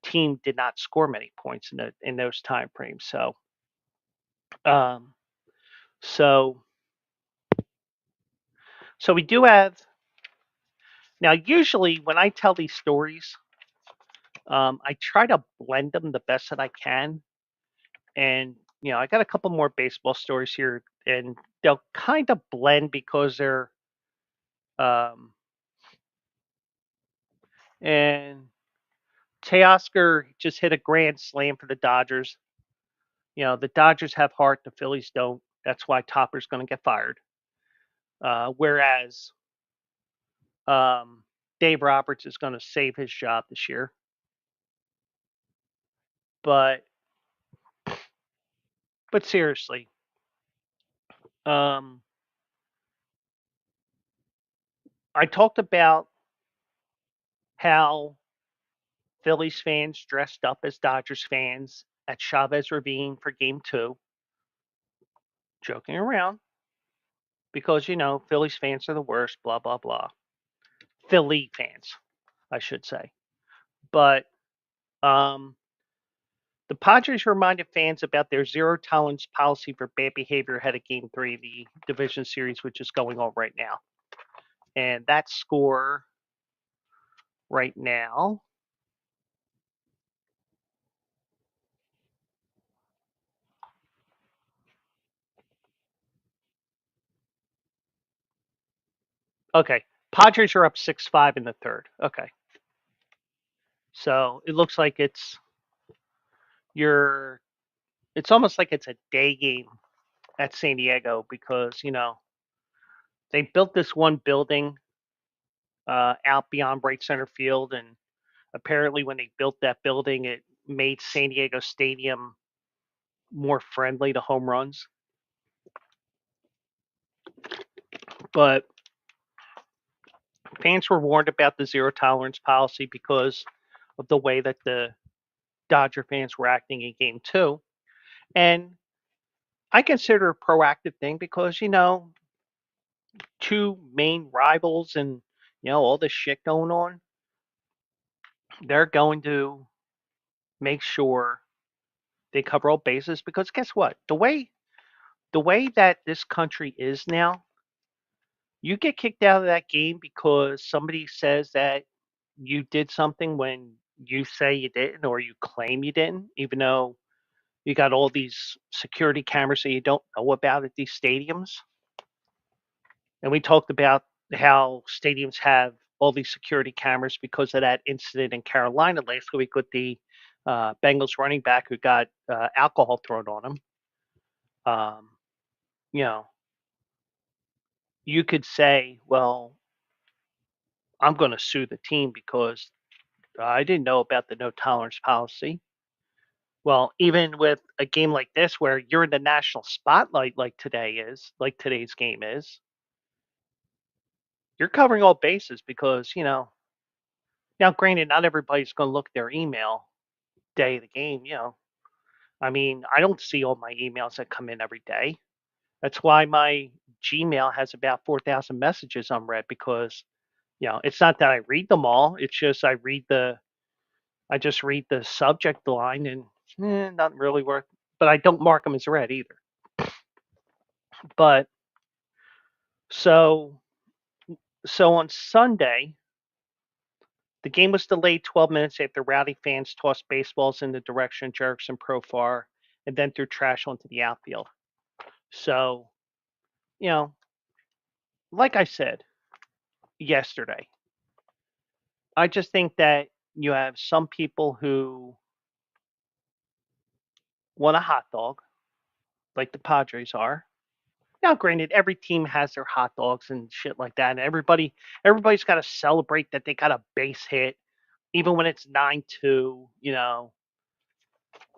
team did not score many points in those time frames. Um, so so we do have now. Usually, when I tell these stories, I try to blend them the best that I can, and I got a couple more baseball stories here, and they'll kind of blend because they're um, and Teoscar just hit a grand slam for the Dodgers. The Dodgers have heart, the Phillies don't. That's why Topper's going to get fired. Whereas um, Dave Roberts is going to save his job this year. But seriously, um, I talked about how Phillies fans dressed up as Dodgers fans at Chavez Ravine for Game 2, joking around because Phillies fans are the worst. Blah blah blah. Philly fans, I should say. But um, the Padres reminded fans about their zero tolerance policy for bad behavior ahead of Game 3 of the division series, which is going on right now. And that score right now, okay, Padres are up 6-5 in the third. Okay. So it looks like you're, it's almost like it's a day game at San Diego because, they built this one building out beyond right center field. And apparently, when they built that building, it made San Diego Stadium more friendly to home runs. But fans were warned about the zero tolerance policy because of the way that the Dodger fans were acting in Game 2. And I consider a proactive thing because, two main rivals and, all this shit going on, they're going to make sure they cover all bases because guess what? The way that this country is now, you get kicked out of that game because somebody says that you did something when you say you didn't or you claim you didn't, even though you got all these security cameras that you don't know about at these stadiums. And we talked about how stadiums have all these security cameras because of that incident in Carolina last week with the Bengals running back who got alcohol thrown on him. Um, you know, you could say, well, I'm going to sue the team because I didn't know about the no tolerance policy. Well, even with a game like this where you're in the national spotlight like like today's game is, you're covering all bases because, now granted, not everybody's going to look at their email day of the game. I mean, I don't see all my emails that come in every day. That's why my Gmail has about 4,000 messages unread because, it's not that I read them all. It's just I just read the subject line and not really worth, but I don't mark them as read either. But so on Sunday, the game was delayed 12 minutes after rowdy fans tossed baseballs in the direction of Jerickson Profar and then threw trash onto the outfield. So, you know, like I said yesterday, I just think that you have some people who want a hot dog, like the Padres are. Now, granted, every team has their hot dogs and shit like that, and everybody's got to celebrate that they got a base hit, even when it's 9-2.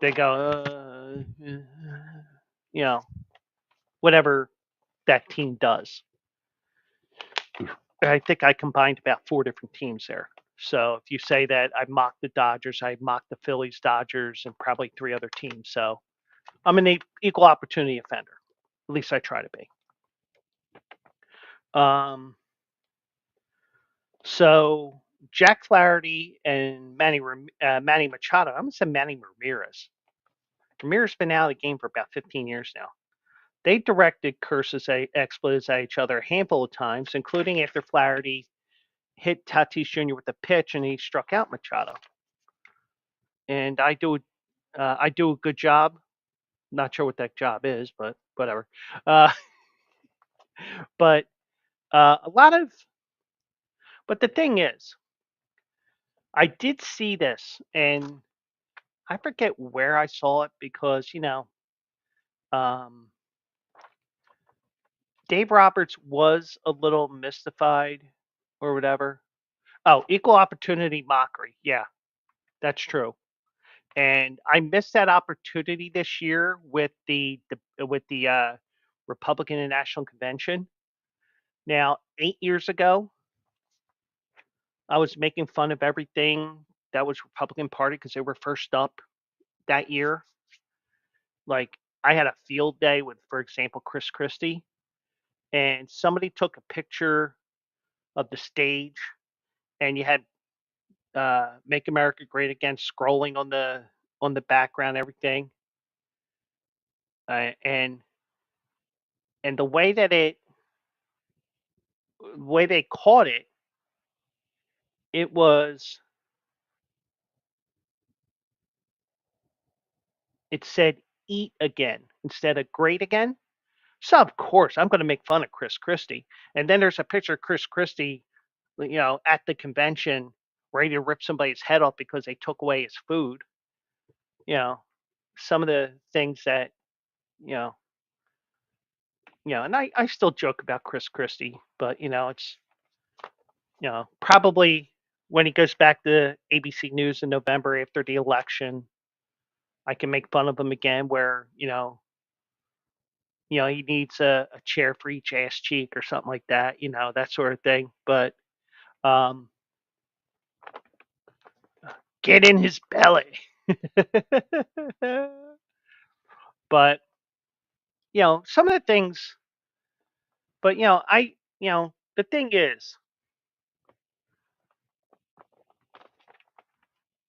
They go, you know, whatever that team does. I think I combined about 4 different teams there. So if you say that I mocked the Dodgers, I mocked the Phillies, Dodgers, and probably 3 other teams. So I'm an equal opportunity offender. At least I try to be. Um, so Jack Flaherty and Manny Machado. I'm gonna say Manny Ramirez. Ramirez been out of the game for about 15 years now. They directed curses, expletives at each other a handful of times, including after Flaherty hit Tatis Jr. with a pitch and he struck out Machado. And I do a good job. Not sure what that job is, but whatever. Uh, but a lot of, but the thing is, I did see this, and I forget where I saw it because um, Dave Roberts was a little mystified or whatever. Oh, equal opportunity mockery. Yeah, that's true. And I missed that opportunity this year with the Republican and National Convention. Now, 8 years ago, I was making fun of everything that was Republican Party because they were first up that year. Like I had a field day with, for example, Chris Christie, and somebody took a picture of the stage, and you had "Make America Great Again" scrolling on the background, everything, uh, and and the way they caught it, it was it said "eat again" instead of "great again." So of course I'm going to make fun of Chris Christie, and then there's a picture of Chris Christie, at the convention, ready to rip somebody's head off because they took away his food. You know, some of the things that you know, and I still joke about Chris Christie, but it's probably when he goes back to ABC News in November after the election, I can make fun of him again, where he needs a chair for each ass cheek or something like that, that sort of thing. But um, get in his belly. But some of the things. But the thing is,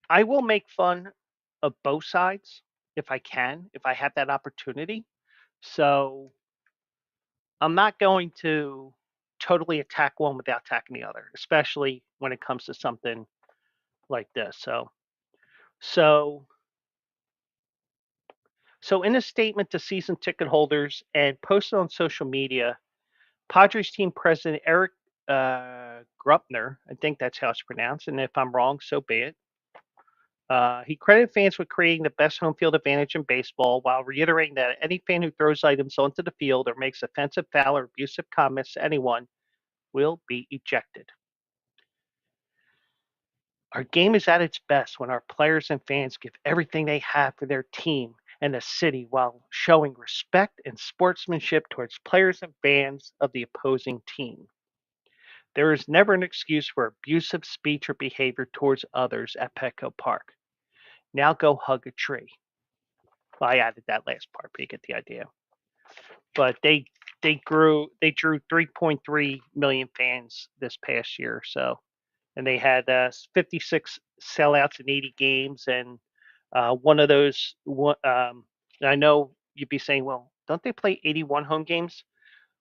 I will make fun of both sides if I can, if I have that opportunity. So I'm not going to totally attack one without attacking the other, especially when it comes to something like this. So so in a statement to season ticket holders and posted on social media, Padres team president Eric Grupner, I think that's how it's pronounced, and if I'm wrong, so be it. He credited fans with creating the best home field advantage in baseball while reiterating that any fan who throws items onto the field or makes offensive, foul, or abusive comments to anyone will be ejected. Our game is at its best when our players and fans give everything they have for their team and the city while showing respect and sportsmanship towards players and fans of the opposing team. There is never an excuse for abusive speech or behavior towards others at Petco Park. Now go hug a tree. Well, I added that last part, but you get the idea. But they drew 3.3 million fans this past year, so and they had 56 sellouts in 80 games, and one of those. I know you'd be saying, well, don't they play 81 home games?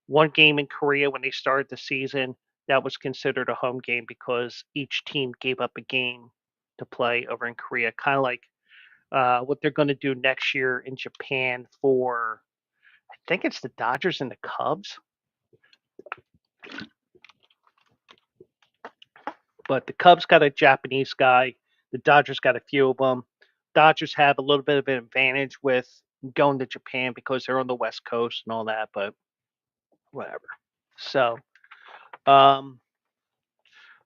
One game in Korea when they started the season that was considered a home game because each team gave up a game to play over in Korea, kind of like what they're going to do next year in Japan for, I think it's the Dodgers and the Cubs. But the Cubs got a Japanese guy. The Dodgers got a few of them. Dodgers have a little bit of an advantage with going to Japan because they're on the West Coast and all that, but whatever. So, um,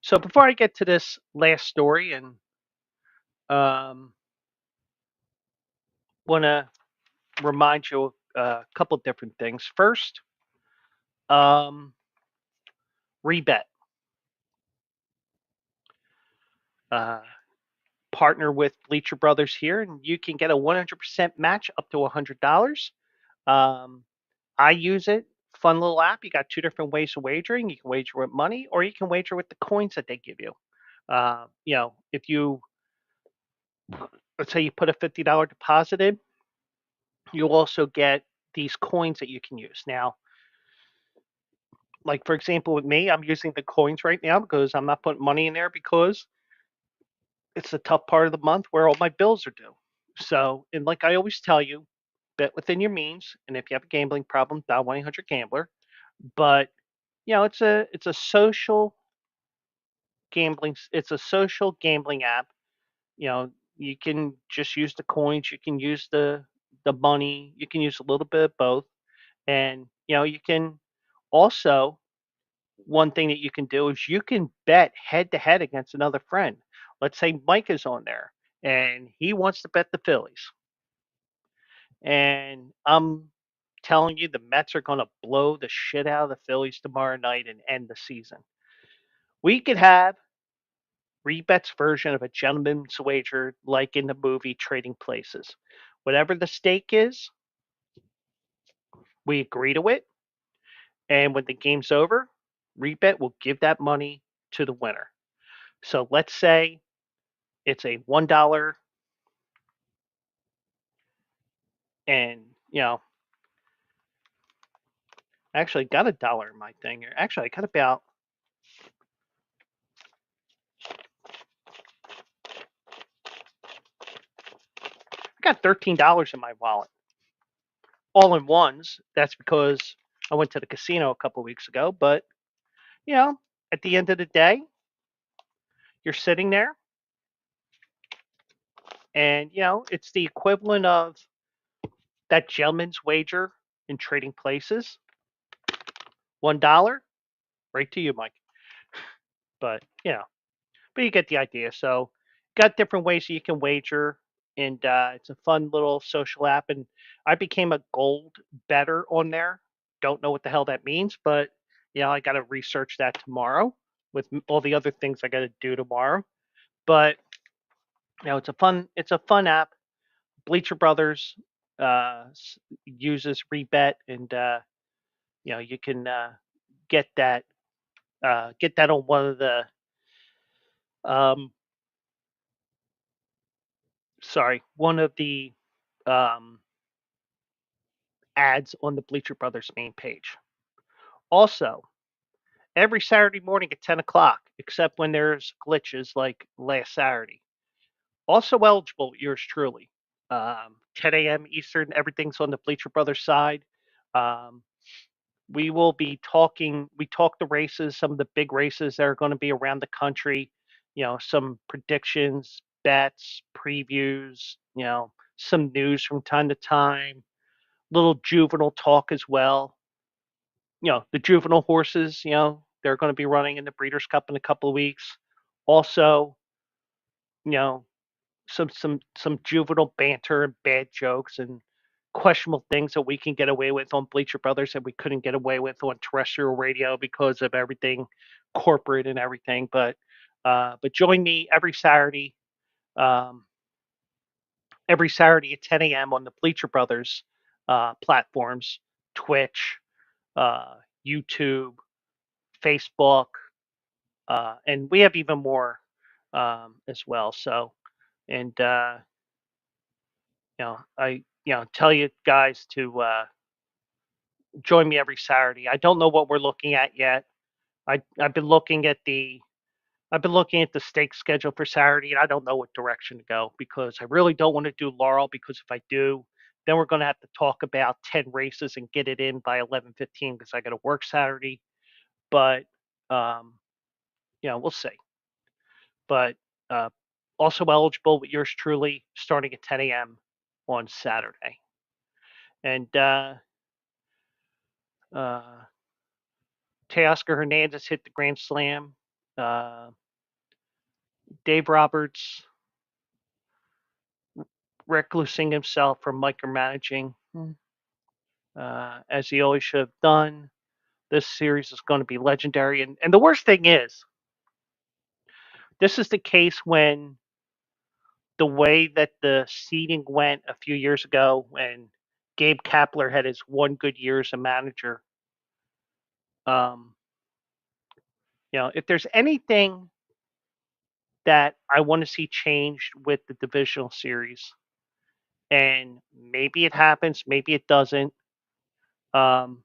so before I get to this last story, and want to remind you a couple different things. First, um, rebet. Uh, partner with Bleacher Brothers here, and you can get a 100% match up to $100. Um, I use it. Fun little app. You got two different ways of wagering. You can wager with money, or you can wager with the coins that they give you. If you let's say you put a $50 deposit in, you'll also get these coins that you can use. Now, like for example, with me, I'm using the coins right now because I'm not putting money in there because it's the tough part of the month where all my bills are due. So, and like I always tell you, bet within your means. And if you have a gambling problem, dial 1-800 Gambler. But it's a social gambling app. You can just use the coins, you can use the money, you can use a little bit of both. And you can also, one thing that you can do is you can bet head to head against another friend. Let's say Mike is on there and he wants to bet the Phillies. And I'm telling you, the Mets are going to blow the shit out of the Phillies tomorrow night and end the season. We could have Rebet's version of a gentleman's wager, like in the movie Trading Places. Whatever the stake is, we agree to it. And when the game's over, Rebet will give that money to the winner. So let's say it's a $1, and I actually got a dollar in my thing here. Actually, I got $13 in my wallet, all in ones. That's because I went to the casino a couple of weeks ago. But you know, at the end of the day, you're sitting there, and it's the equivalent of that gentleman's wager in Trading Places. $1, right to you, Mike. But but you get the idea. So, got different ways that you can wager, and it's a fun little social app. And I became a gold better on there. Don't know what the hell that means, but I got to research that tomorrow with all the other things I got to do tomorrow. But it's a fun app. Bleacher Brothers uses Rebet, and you can get that on one of the um, one of the um, ads on the Bleacher Brothers main page. Also, every Saturday morning at 10 o'clock, except when there's glitches like last Saturday. Also eligible, yours truly. 10 a.m. Eastern, everything's on the Bleacher Brothers side. Um, we will be talking, we talk the races, some of the big races that are going to be around the country, some predictions, bets, previews, some news from time to time, little juvenile talk as well. The juvenile horses, they're going to be running in the Breeders' Cup in a couple of weeks. Also, you know, some juvenile banter and bad jokes and questionable things that we can get away with on Bleacher Brothers that we couldn't get away with on terrestrial radio because of everything corporate and everything. But join me um, every Saturday at 10 a.m. on the Bleacher Brothers platforms, Twitch, uh, YouTube, Facebook, and we have even more as well. So, and I tell you guys to join me every Saturday. I don't know what we're looking at yet. I've been looking at the stake schedule for Saturday, and I don't know what direction to go because I really don't want to do Laurel because if I do, then we're going to have to talk about 10 races and get it in by 11:15 because I got to work Saturday. But um, we'll see. But uh, also eligible with yours truly starting at 10 a.m. on Saturday. And uh, Teoscar Hernandez hit the grand slam. Uh, Dave Roberts reclusing himself from micromanaging, as he always should have done. This series is going to be legendary. And the worst thing is, this is the case when the way that the seeding went a few years ago when Gabe Kapler had his one good year as a manager, um, if there's anything that I want to see changed with the divisional series, and maybe it happens, maybe it doesn't. Um,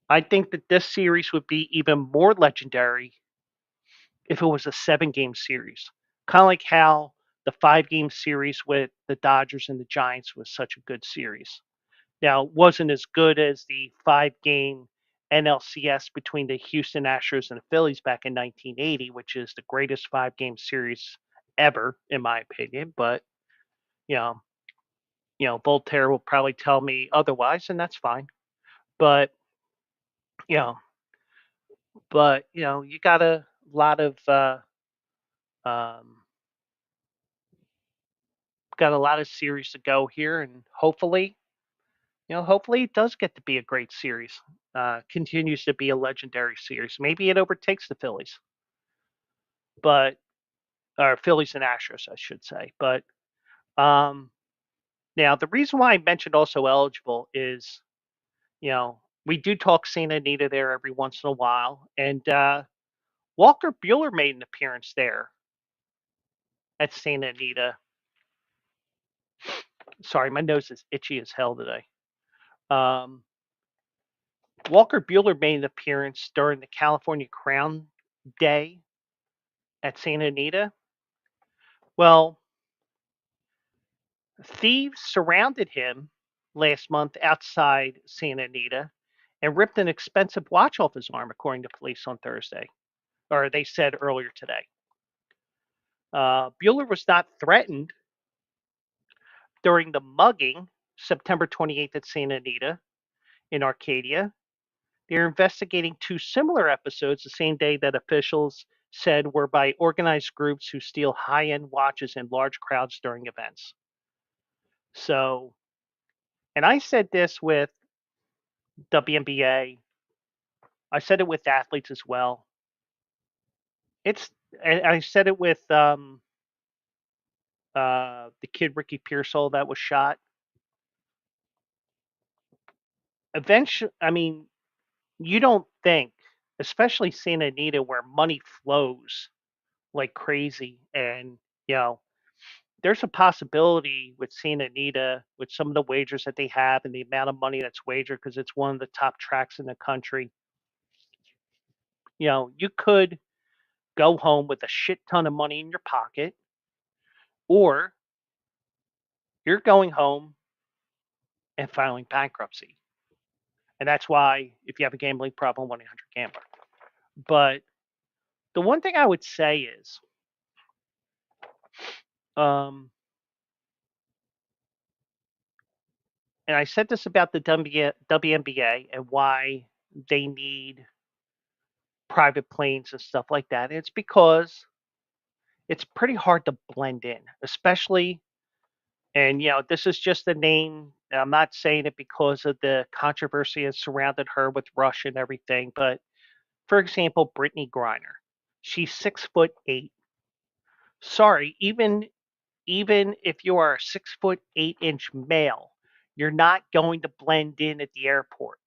I think that this series would be even more legendary if it was a 7-game series, kind of like how the 5-game series with the Dodgers and the Giants was such a good series. Now, it wasn't as good as the 5-game NLCS between the Houston Astros and the Phillies back in 1980, which is the greatest 5-game series ever, in my opinion. But you know, Voltaire will probably tell me otherwise, and that's fine. But you know, you got a lot of um, series to go here, and hopefully it does get to be a great series. Continues to be a legendary series. Maybe it overtakes the Phillies, but or Phillies and Astros, I should say. But um, now the reason why I mentioned also eligible is, we do talk Santa Anita there every once in a while, and Walker Buehler made an appearance there at Santa Anita. Sorry, my nose is itchy as hell today. Um, Walker Buehler made an appearance during the California Crown Day at Santa Anita. Well, thieves surrounded him last month outside Santa Anita and ripped an expensive watch off his arm, according to police on Thursday, or they said earlier today. Bueller was not threatened during the mugging September 28th at Santa Anita in Arcadia. They're investigating two similar episodes the same day that officials said were by organized groups who steal high end watches in large crowds during events. So, and I said this with WNBA, I said it with athletes as well. It's, and I said it with the kid Ricky Pearsall that was shot. Eventually, I mean, you don't think, especially Santa Anita, where money flows like crazy, and you know, there's a possibility with Santa Anita, with some of the wagers that they have and the amount of money that's wagered, because it's one of the top tracks in the country. You could go home with a shit ton of money in your pocket, or you're going home and filing bankruptcy. And that's why, if you have a gambling problem, 1-800 Gambler. But the one thing I would say is, um, and I said this about the WNBA and why they need private planes and stuff like that. It's because it's pretty hard to blend in, especially, and this is just a name. I'm not saying it because of the controversy that surrounded her with Russia and everything, but for example, Brittany Griner, she's 6'8". Sorry, even if you are a 6'8" male, you're not going to blend in at the airport.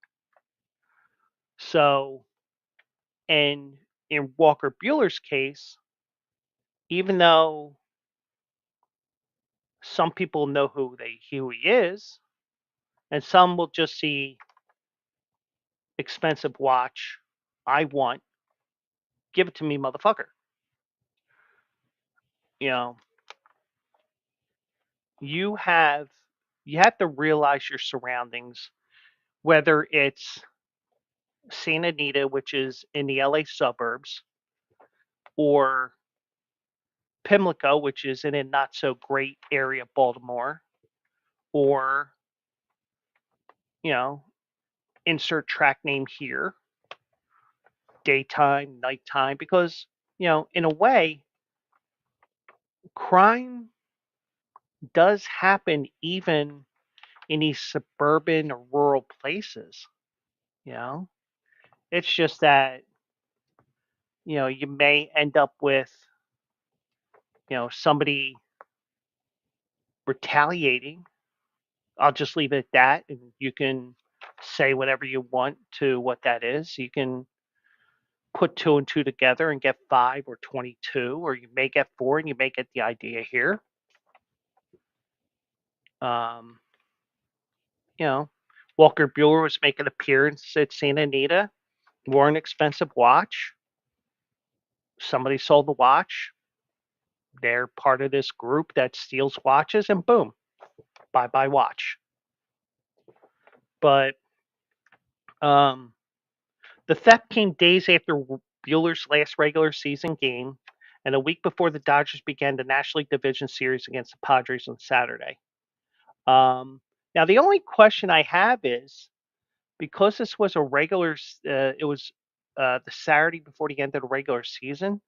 So, and in Walker Bueller's case, even though some people know who he is, and some will just see expensive watch, I want, give it to me, motherfucker. You know, you have you have to realize your surroundings, whether it's Santa Anita, which is in the LA suburbs, or Pimlico, which is in a not so great area of Baltimore, or, you know, insert track name here, daytime, nighttime, because, in a way, crime does happen even in these suburban or rural places, you know? It's just that, you may end up with, somebody retaliating. I'll just leave it at that, and you can say whatever you want to what that is. You can put two and two together and get 5 or 22, or you may get 4 and you may get the idea here. Um, you know, Walker Buehler was making an appearance at Santa Anita, wore an expensive watch. Somebody sold the watch. They're part of this group that steals watches, and boom, bye bye watch. But um, the theft came days after Bueller's last regular season game and a week before the Dodgers began the National League Division Series against the Padres on Saturday. Now, the only question I have is because this was a regular, it was the Saturday before the end of the regular season.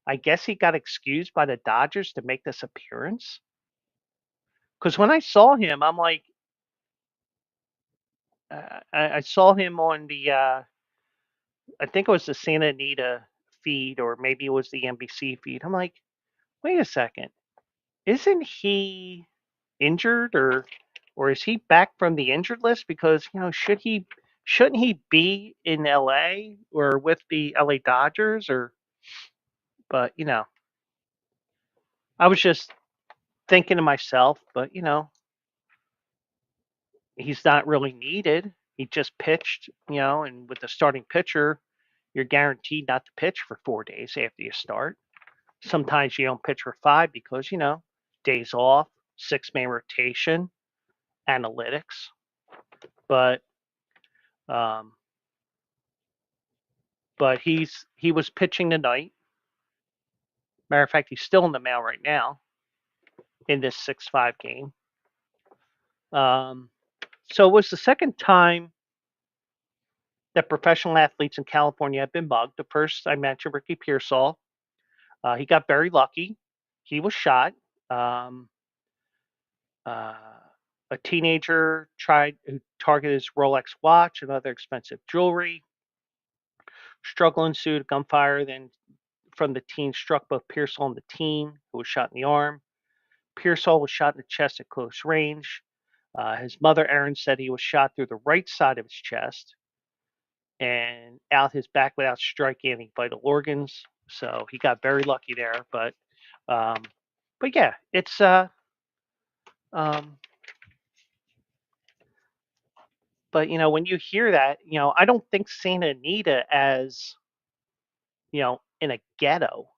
I guess he got excused by the Dodgers to make this appearance. Because when I saw him, I'm like, I saw him on the, I think it was the Santa Anita feed, or maybe it was the NBC feed. I'm like, wait a second, isn't he injured, or is he back from the injured list? Because shouldn't he be in LA or with the LA Dodgers? Or but I was just thinking to myself, but he's not really needed. He just pitched, and with the starting pitcher, you're guaranteed not to pitch for 4 days after you start. Sometimes you don't pitch for 5 because, days off, 6-man rotation, analytics. But um, he was pitching tonight. Matter of fact, he's still in the mound right now in this 6-5 game. So it was the second time that professional athletes in California have been mugged. The first I mentioned, Ricky Pearsall. He got very lucky. He was shot. Um, uh, a teenager who targeted his Rolex watch and other expensive jewelry. Struggle ensued. Gunfire then from the teen struck both Pearsall and the teen, who was shot in the arm. Pearsall was shot in the chest at close range. His mother, Erin, said he was shot through the right side of his chest and out his back without striking any vital organs. So he got very lucky there. Um, but yeah, it's um, but when you hear that, I don't think Santa Anita as in a ghetto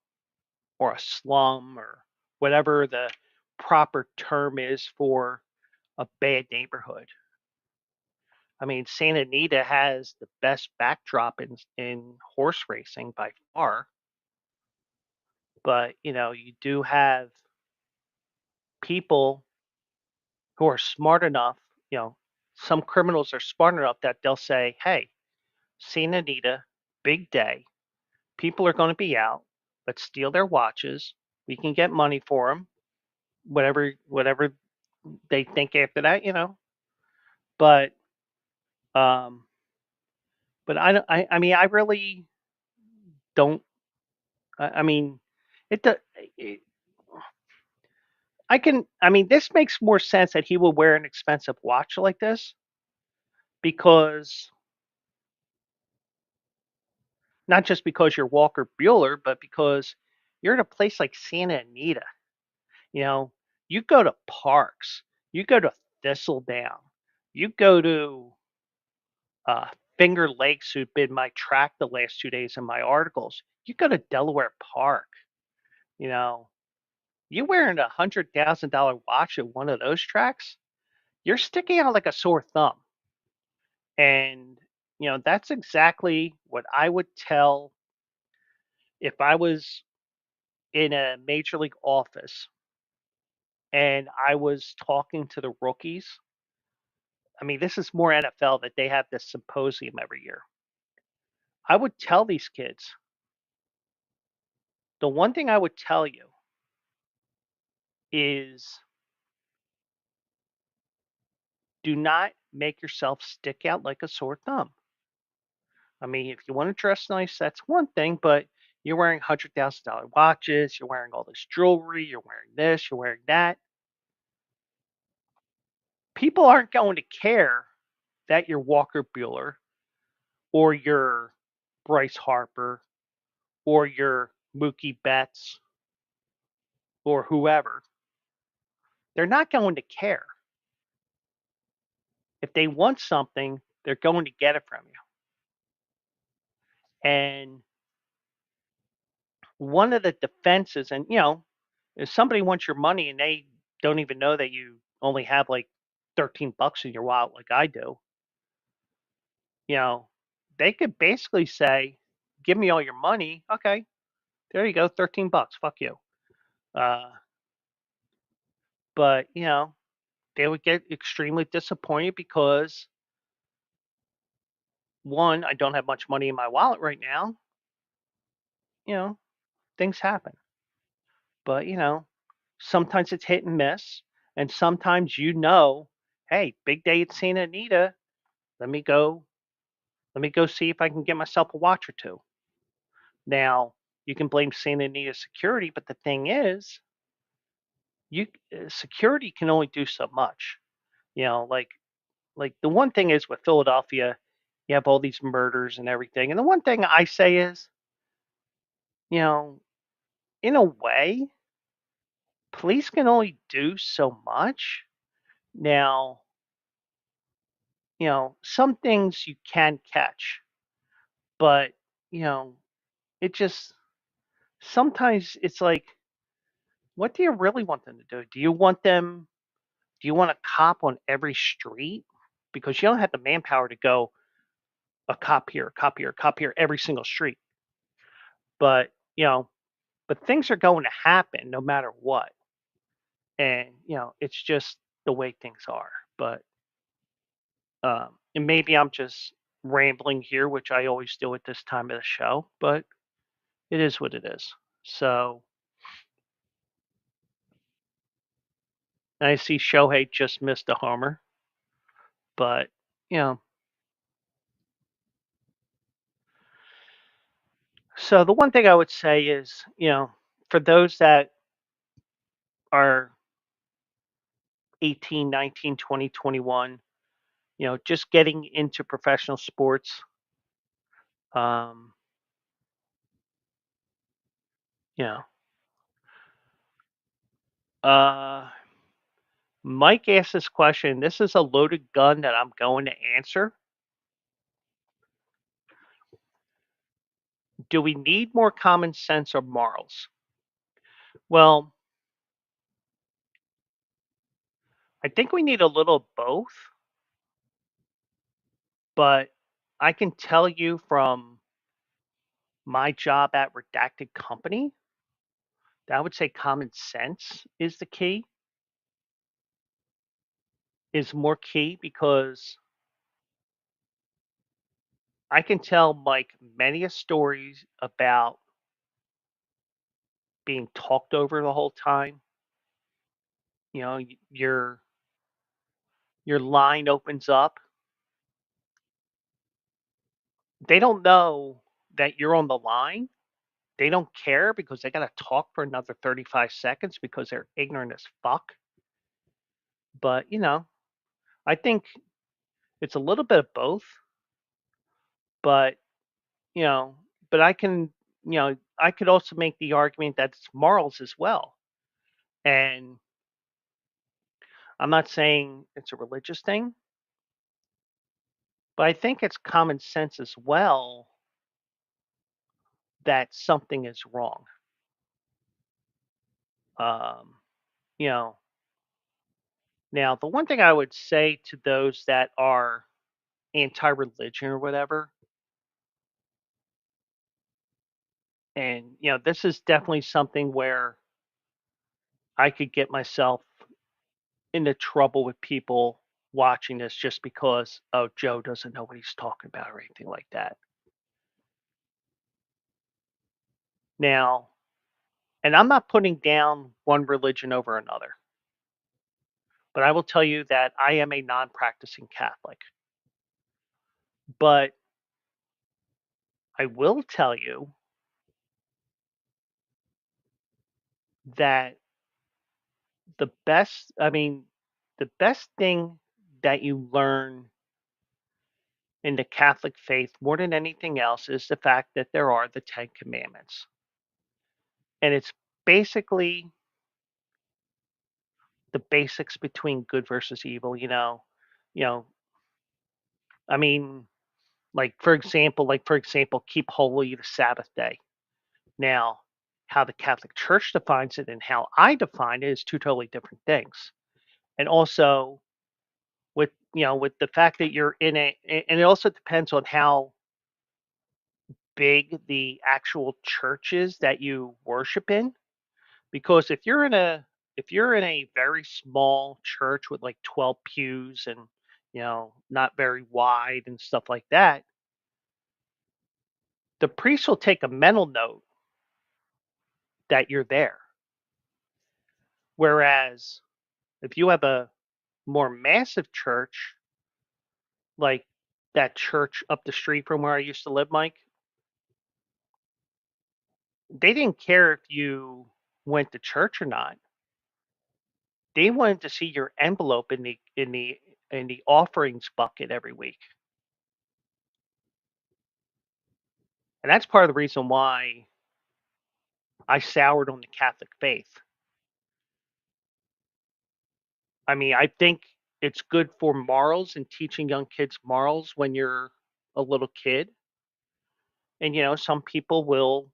or a slum or whatever the proper term is for a bad neighborhood. I mean, Santa Anita has the best backdrop in horse racing by far, but you do have people who are smart enough. You know, some criminals are smart enough that they'll say, "Hey, Santa Anita, big day. People are going to be out. Let's steal their watches. We can get money for them. Whatever they think after that. But um, but I don't. I mean, I really don't. I mean, it, do- it. I can. I mean, this makes more sense that he will wear an expensive watch like this because not just because you're Walker Bueller, but because you're in a place like Santa Anita. You know, you go to parks, you go to Thistledown, you go to uh, Finger Lakes, who've been my track the last 2 days in my articles. You go to Delaware Park. You know, you wearing $100,000 watch at one of those tracks, you're sticking out like a sore thumb. And that's exactly what I would tell if I was in a major league office and I was talking to the rookies. I mean, this is more NFL that they have this symposium every year. I would tell these kids, the one thing I would tell you is do not make yourself stick out like a sore thumb. I mean, if you want to dress nice, that's one thing, but you're wearing $100,000 watches, you're wearing all this jewelry, you're wearing this, you're wearing that. People aren't going to care that you're Walker Bueller or you're Bryce Harper or you're Mookie Betts or whoever. They're not going to care. If they want something, they're going to get it from you. And one of the defenses, and if somebody wants your money and they don't even know that you only have like 13 bucks in your wallet like I do, you know, they could basically say, "Give me all your money." Okay, there you go, 13 bucks. Fuck you. Uh, but they would get extremely disappointed because one, I don't have much money in my wallet right now. You know, things happen. But sometimes it's hit and miss, and sometimes hey, big day at Santa Anita. Let me go. Let me go see if I can get myself a watch or two. Now, you can blame Santa Anita security, but the thing is, you security can only do so much. Like the one thing is with Philadelphia, you have all these murders and everything. And the one thing I say is, you know, in a way, police can only do so much. Now, some things you can catch, but you know, it just sometimes it's like, what do you really want them to do? Do you want a cop on every street? Because you don't have the manpower to go a cop here, a cop here, a cop here, every single street. But, but things are going to happen no matter what. And, it's just the way things are. But, and maybe I'm just rambling here, which I always do at this time of the show, but it is what it is. So I see Shohei just missed a homer, but, you know, so the one thing I would say is, for those that are 18, 19, 20, 21, just getting into professional sports, um, you know, uh, Mike asked this question. This is a loaded gun that I'm going to answer. Do we need more common sense or morals? Well, I think we need a little of both, but I can tell you from my job at Redacted Company that I would say common sense is the key, is more key because I can tell Mike many a stories about being talked over the whole time. Your line opens up. They don't know that you're on the line. They don't care because they got to talk for another 35 seconds because they're ignorant as fuck. But, I think it's a little bit of both, but, you know, but I could also make the argument that it's morals as well. And I'm not saying it's a religious thing, but I think it's common sense as well that something is wrong. Um, you know, Now the one thing I would say to those that are anti-religion or whatever, and this is definitely something where I could get myself into trouble with people watching this just because, oh, Joe doesn't know what he's talking about or anything like that. Now, and I'm not putting down one religion over another, but I will tell you that I am a non-practicing Catholic. But I will tell you that the best thing that you learn in the Catholic faith more than anything else is the fact that there are the 10 commandments. And it's basically the basics between good versus evil, you know, I mean, like for example, keep holy the Sabbath day. Now, how the Catholic Church defines it and how I define it is two totally different things. And also with the fact that you're in and it also depends on how big the actual church is that you worship in. Because if you're in a very small church with like 12 pews and not very wide and stuff like that, the priest will take a mental note that you're there. Whereas if you have a more massive church, like that church up the street from where I used to live, Mike, they didn't care if you went to church or not. They wanted to see your envelope in the offerings bucket every week. And that's part of the reason why I soured on the Catholic faith. I mean, I think it's good for morals and teaching young kids morals when you're a little kid. And some people will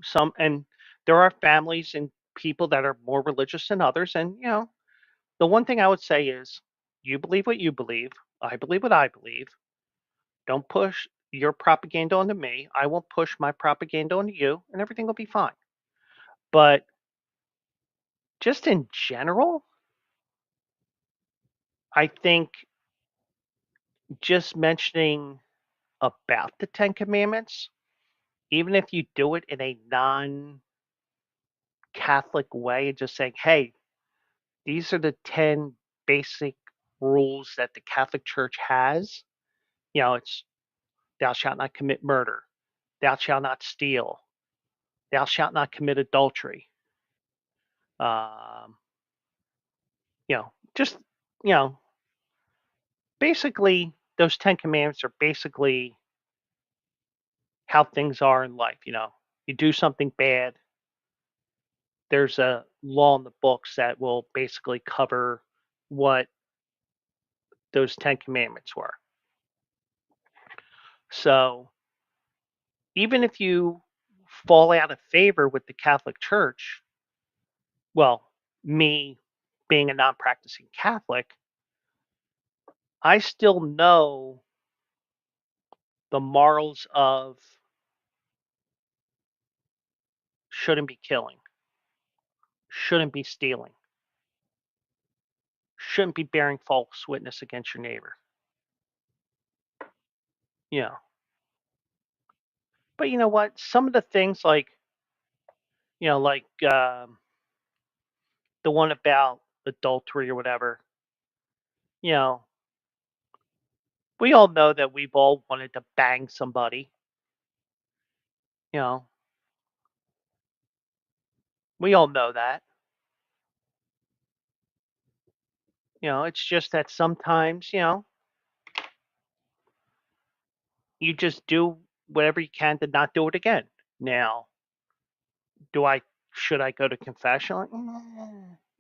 some and there are families and people that are more religious than others. And the one thing I would say is you believe what you believe, I believe what I believe. Don't push your propaganda onto me. I won't push my propaganda onto you, and everything will be fine. But just in general, I think just mentioning about the 10 commandments, even if you do it in a non-Catholic way, and just saying, "Hey, these are the 10 basic rules that the Catholic Church has." It's thou shalt not commit murder, thou shalt not steal, thou shalt not commit adultery. Um, just you know, basically those 10 commandments are basically how things are in life. You do something bad, there's a law in the books that will basically cover what those 10 commandments were. So even if you fall out of favor with the Catholic Church, well, me being a non practicing Catholic, I still know the morals of shouldn't be killing, shouldn't be stealing, shouldn't be bearing false witness against your neighbor. Yeah. But you know what? Some of the things like the one about adultery or whatever, you know, we all know that we've all wanted to bang somebody. You know, we all know that. It's just that sometimes, you just do whatever you can to not do it again. Now, do I should I go to confession? Like,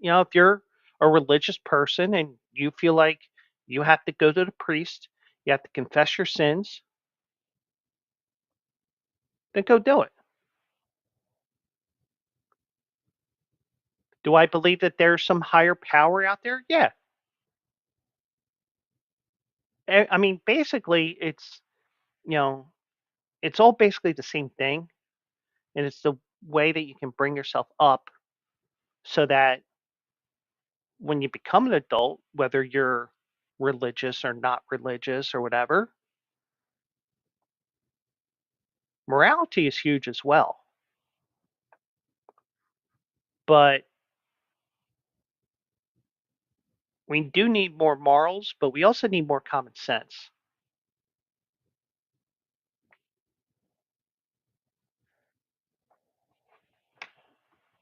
if you're a religious person and you feel like you have to go to the priest, you have to confess your sins, then go do it. Do I believe that there's some higher power out there? Yeah. I mean, basically, you know, it's all basically the same thing, and it's the way that you can bring yourself up so that when you become an adult, whether you're religious or not religious or whatever, morality is huge as well. But we do need more morals, but we also need more common sense.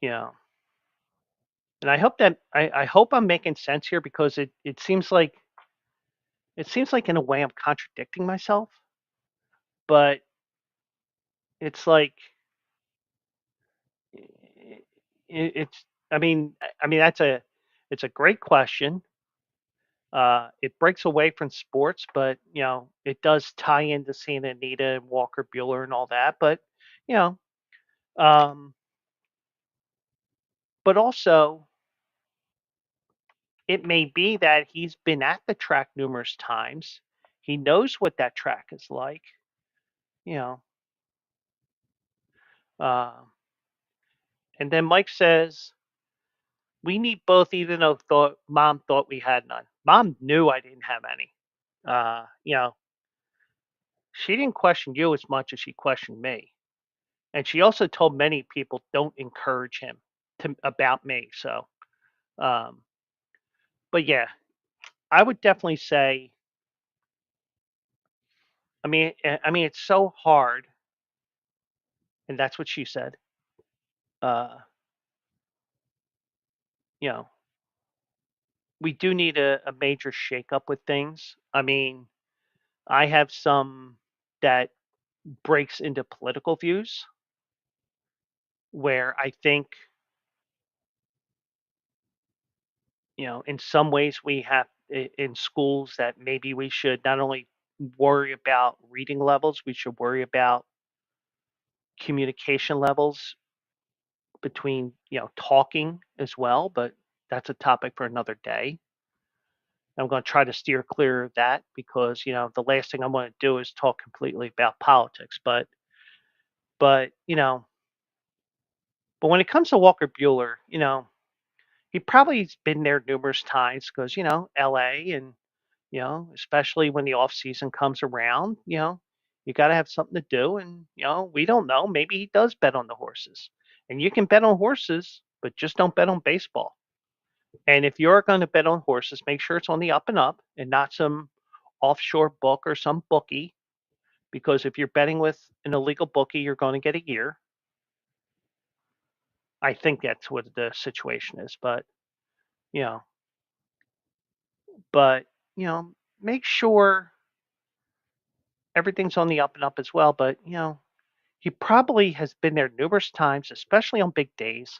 Yeah. And I hope I'm making sense here because it seems like it seems like in a way I'm contradicting myself, but it's like I it's I mean, it's a great question. It breaks away from sports, but, it does tie into Santa Anita and Walker Bueller and all that, but, you know, um, but also it may be that he's been at the track numerous times. He knows what that track is like, you know, uh, and then Mike says, "We need both even though mom thought we had none." Mom knew I didn't have any. She didn't question you as much as she questioned me. And she also told many people don't encourage him to about me. So, um, but yeah, I would definitely say, I mean, it's so hard, and that's what she said. Uh, you know, we do need a major shakeup with things. I mean, I have some that breaks into political views where I think, in some ways we have in schools that maybe we should not only worry about reading levels, we should worry about communication levels between, talking as well, but that's a topic for another day. I'm going to try to steer clear of that because, the last thing I want to do is talk completely about politics. But, but when it comes to Walker Bueller, he probably's been there numerous times because, LA and, especially when the off season comes around, you got to have something to do. And, we don't know. Maybe he does bet on the horses. And you can bet on horses, but just don't bet on baseball. And if you're going to bet on horses, make sure it's on the up and up and not some offshore book or some bookie. Because if you're betting with an illegal bookie, you're going to get a year. I think that's what the situation is. You know, but, you know, make sure everything's on the up and up as well. But, he probably has been there numerous times, especially on big days,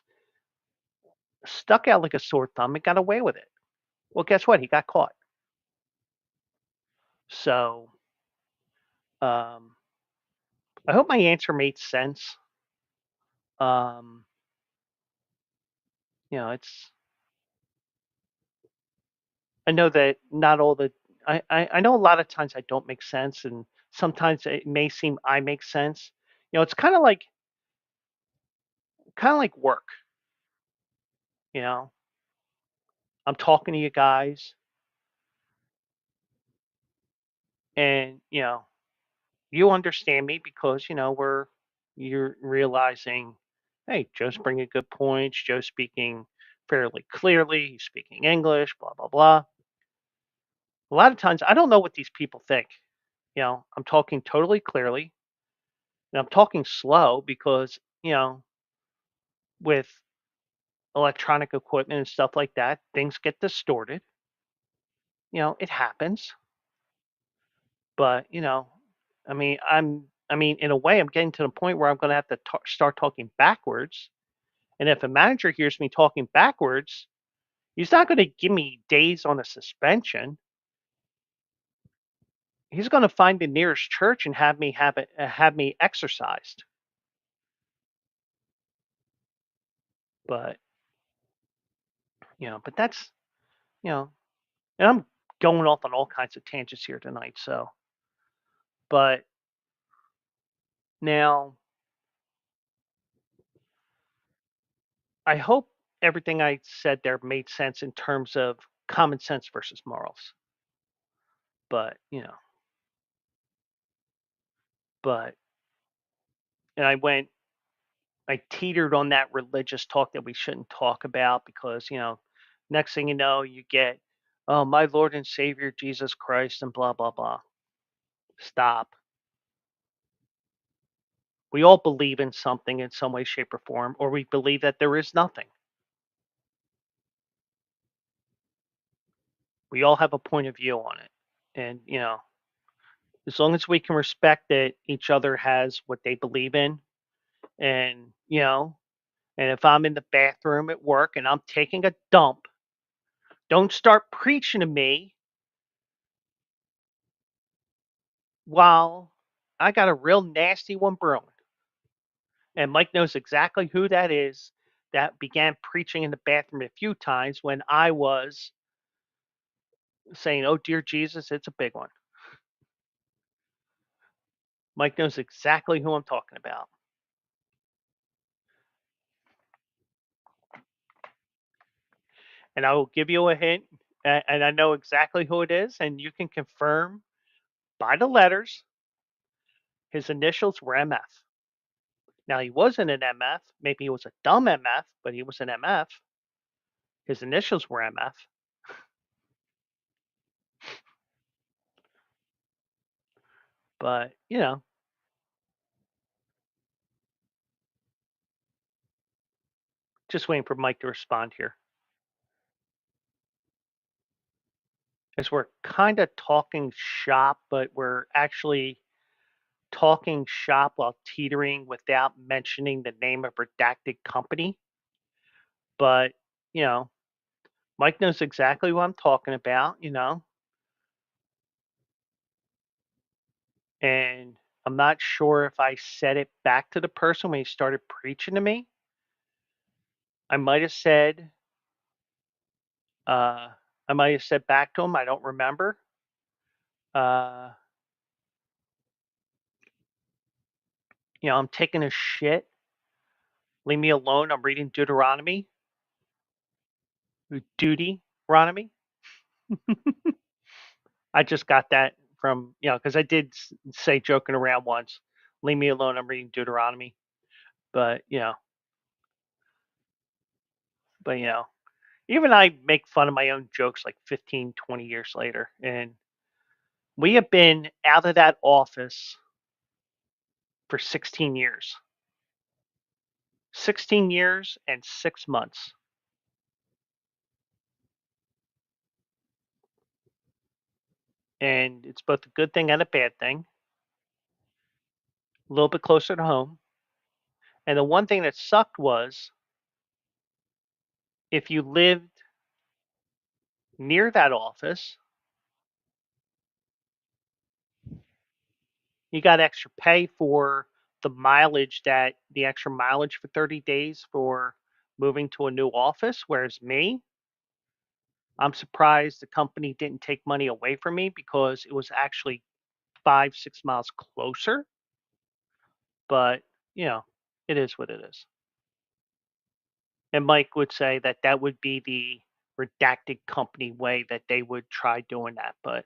stuck out like a sore thumb and got away with it. Well, guess what? He got caught. So, um, I hope my answer made sense. Um, it's I know that not all the I know a lot of times I don't make sense, and sometimes it may seem I make sense. It's kind of like work. You know, I'm talking to you guys, and you understand me because you're realizing, hey, Joe's bringing good points. Joe's speaking fairly clearly. He's speaking English. Blah blah blah. A lot of times I don't know what these people think. I'm talking totally clearly, and I'm talking slow because with electronic equipment and stuff like that, things get distorted. It happens. But, in a way, I'm getting to the point where I'm going to have to start talking backwards. And if a manager hears me talking backwards, he's not going to give me days on a suspension. He's going to find the nearest church and have me exercised. But, but that's, you know, and I'm going off on all kinds of tangents here tonight. So, but now I hope everything I said there made sense in terms of common sense versus morals. But, but and I teetered on that religious talk that we shouldn't talk about because, next thing you know, you get, oh, my Lord and Savior Jesus Christ and blah blah blah. Stop. We all believe in something in some way, shape, or form, or we believe that there is nothing. We all have a point of view on it. And, as long as we can respect that each other has what they believe in, and, and if I'm in the bathroom at work and I'm taking a dump, don't start preaching to me while I got a real nasty one brewing. And Mike knows exactly who that is that began preaching in the bathroom a few times when I was saying, "Oh, dear Jesus, it's a big one." Mike knows exactly who I'm talking about. And I will give you a hint, and I know exactly who it is, and you can confirm by the letters. His initials were MF. Now, he wasn't an MF. Maybe he was a dumb MF, but he was an MF. His initials were MF. But, just waiting for Mike to respond here. As we're kind of talking shop, but we're actually talking shop while teetering without mentioning the name of redacted company. But, you know, Mike knows exactly what I'm talking about, and I'm not sure if I said it back to the person when he started preaching to me. I might have said, uh, I might have said back to him, I don't remember. Uh, I'm taking a shit. Leave me alone. I'm reading Deuteronomy, duty, Deuteronomy. I just got that from, because I did say joking around once, leave me alone. I'm reading Deuteronomy. But, but, even I make fun of my own jokes like 15, 20 years later. And we have been out of that office for 16 years. 16 years and 6 months. And it's both a good thing and a bad thing. A little bit closer to home. And the one thing that sucked was if you lived near that office, you got extra pay for the extra mileage for 30 days for moving to a new office. Whereas me, I'm surprised the company didn't take money away from me because it was actually 5, 6 miles closer. But, you know, it is what it is. And Mike would say that that would be the redacted company way that they would try doing that. But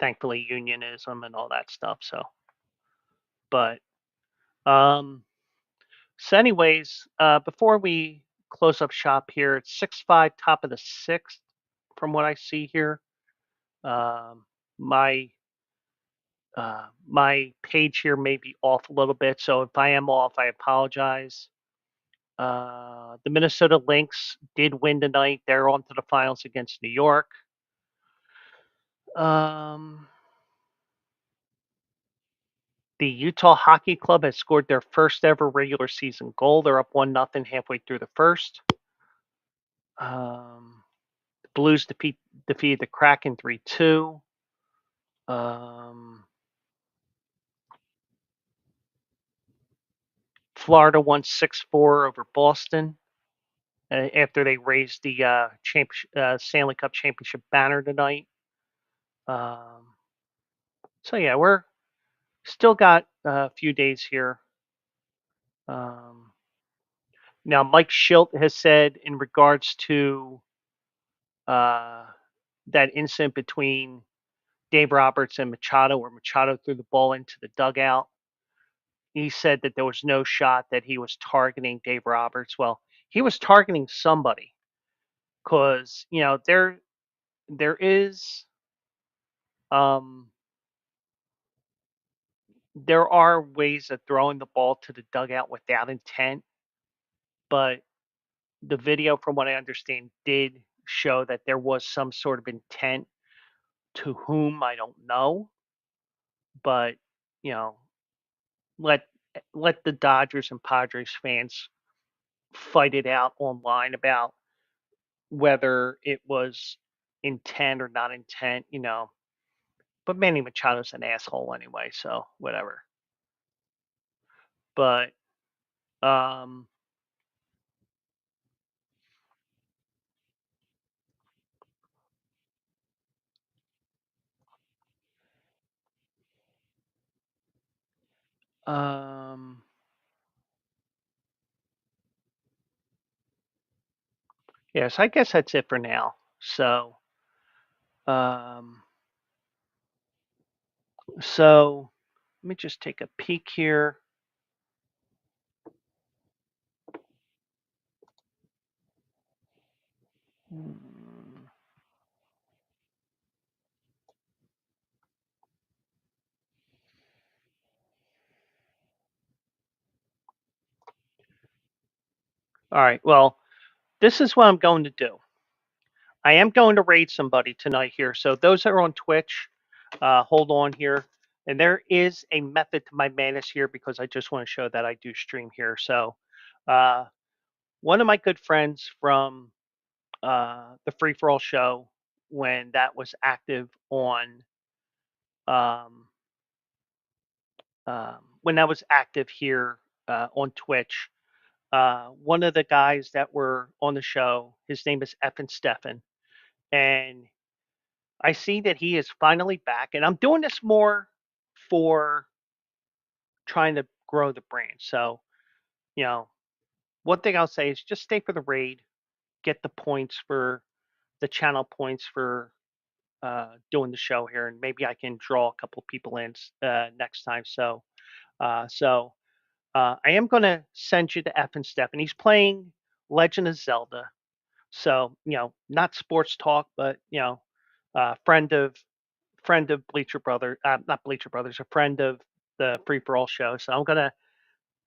thankfully, unionism and all that stuff. But, um, so, anyways, before we close up shop here, it's 6-5, top of the sixth, from what I see here. Um, my my page here may be off a little bit, so if I am off, I apologize. The Minnesota Lynx did win tonight. They're on to the finals against New York. Um, the Utah Hockey Club has scored their first ever regular season goal. They're up 1-0 halfway through the first. Um, the Blues defeated the Kraken 3-2. Um, Florida won 6-4 over Boston after they raised the Stanley Cup championship banner tonight. Um, so yeah, we're still got a few days here. Um, Now, Mike Schilt has said in regards to uh, that incident between Dave Roberts and Machado, where Machado threw the ball into the dugout. He said that there was no shot that he was targeting Dave Roberts. Well, he was targeting somebody because there is um, there are ways of throwing the ball to the dugout without intent, but the video, from what I understand, did show that there was some sort of intent To whom I don't know, but you know, let let the Dodgers and Padres fans fight it out online about whether it was intent or not intent, But Manny Machado's an asshole anyway, so whatever. But um um yes, I guess that's it for now. So um so let me just take a peek here. Hmm. All right. Well, this is what I'm going to do. I am going to raid somebody tonight here. So those that are on Twitch, hold on here. And there is a method to my madness here because I just want to show that I do stream here. So uh, one of my good friends from the Free for All show, when that was active on um, when that was active here on Twitch, one of the guys that were on the show, his name is Effin Stefan, and I see that he is finally back, and I'm doing this more for trying to grow the brand. So, you know, one thing I'll say is just stay for the raid, get the points for the channel points for doing the show here, and maybe I can draw a couple people in next time. So I am going to send you to F and Step, and he's playing Legend of Zelda. So not sports talk, but friend of Bleacher Brother, not Bleacher Brothers, a friend of the Free for All show. So I'm gonna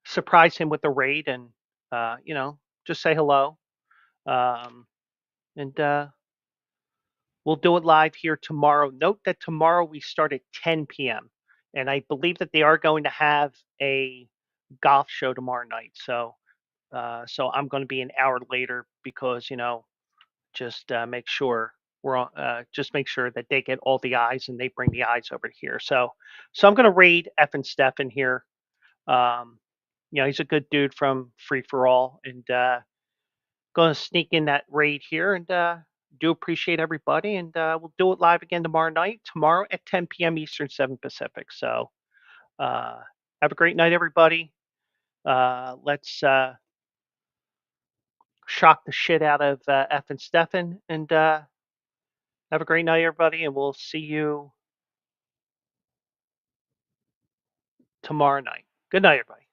surprise him with a raid and just say hello. Um, and we'll do it live here tomorrow. Note that tomorrow we start at 10 p.m. and I believe that they are going to have a golf show tomorrow night. So I'm going to be an hour later because just make sure we're on, just make sure that they get all the eyes and they bring the eyes over here. So I'm going to raid F and Stefan here. Um, he's a good dude from Free for All, and going to sneak in that raid here. And do appreciate everybody, and we'll do it live again tomorrow night. Tomorrow at 10 p.m. Eastern, 7 Pacific. So uh, have a great night, everybody. Let's shock the shit out of F and Stefan, and have a great night, everybody. And we'll see you tomorrow night. Good night, everybody.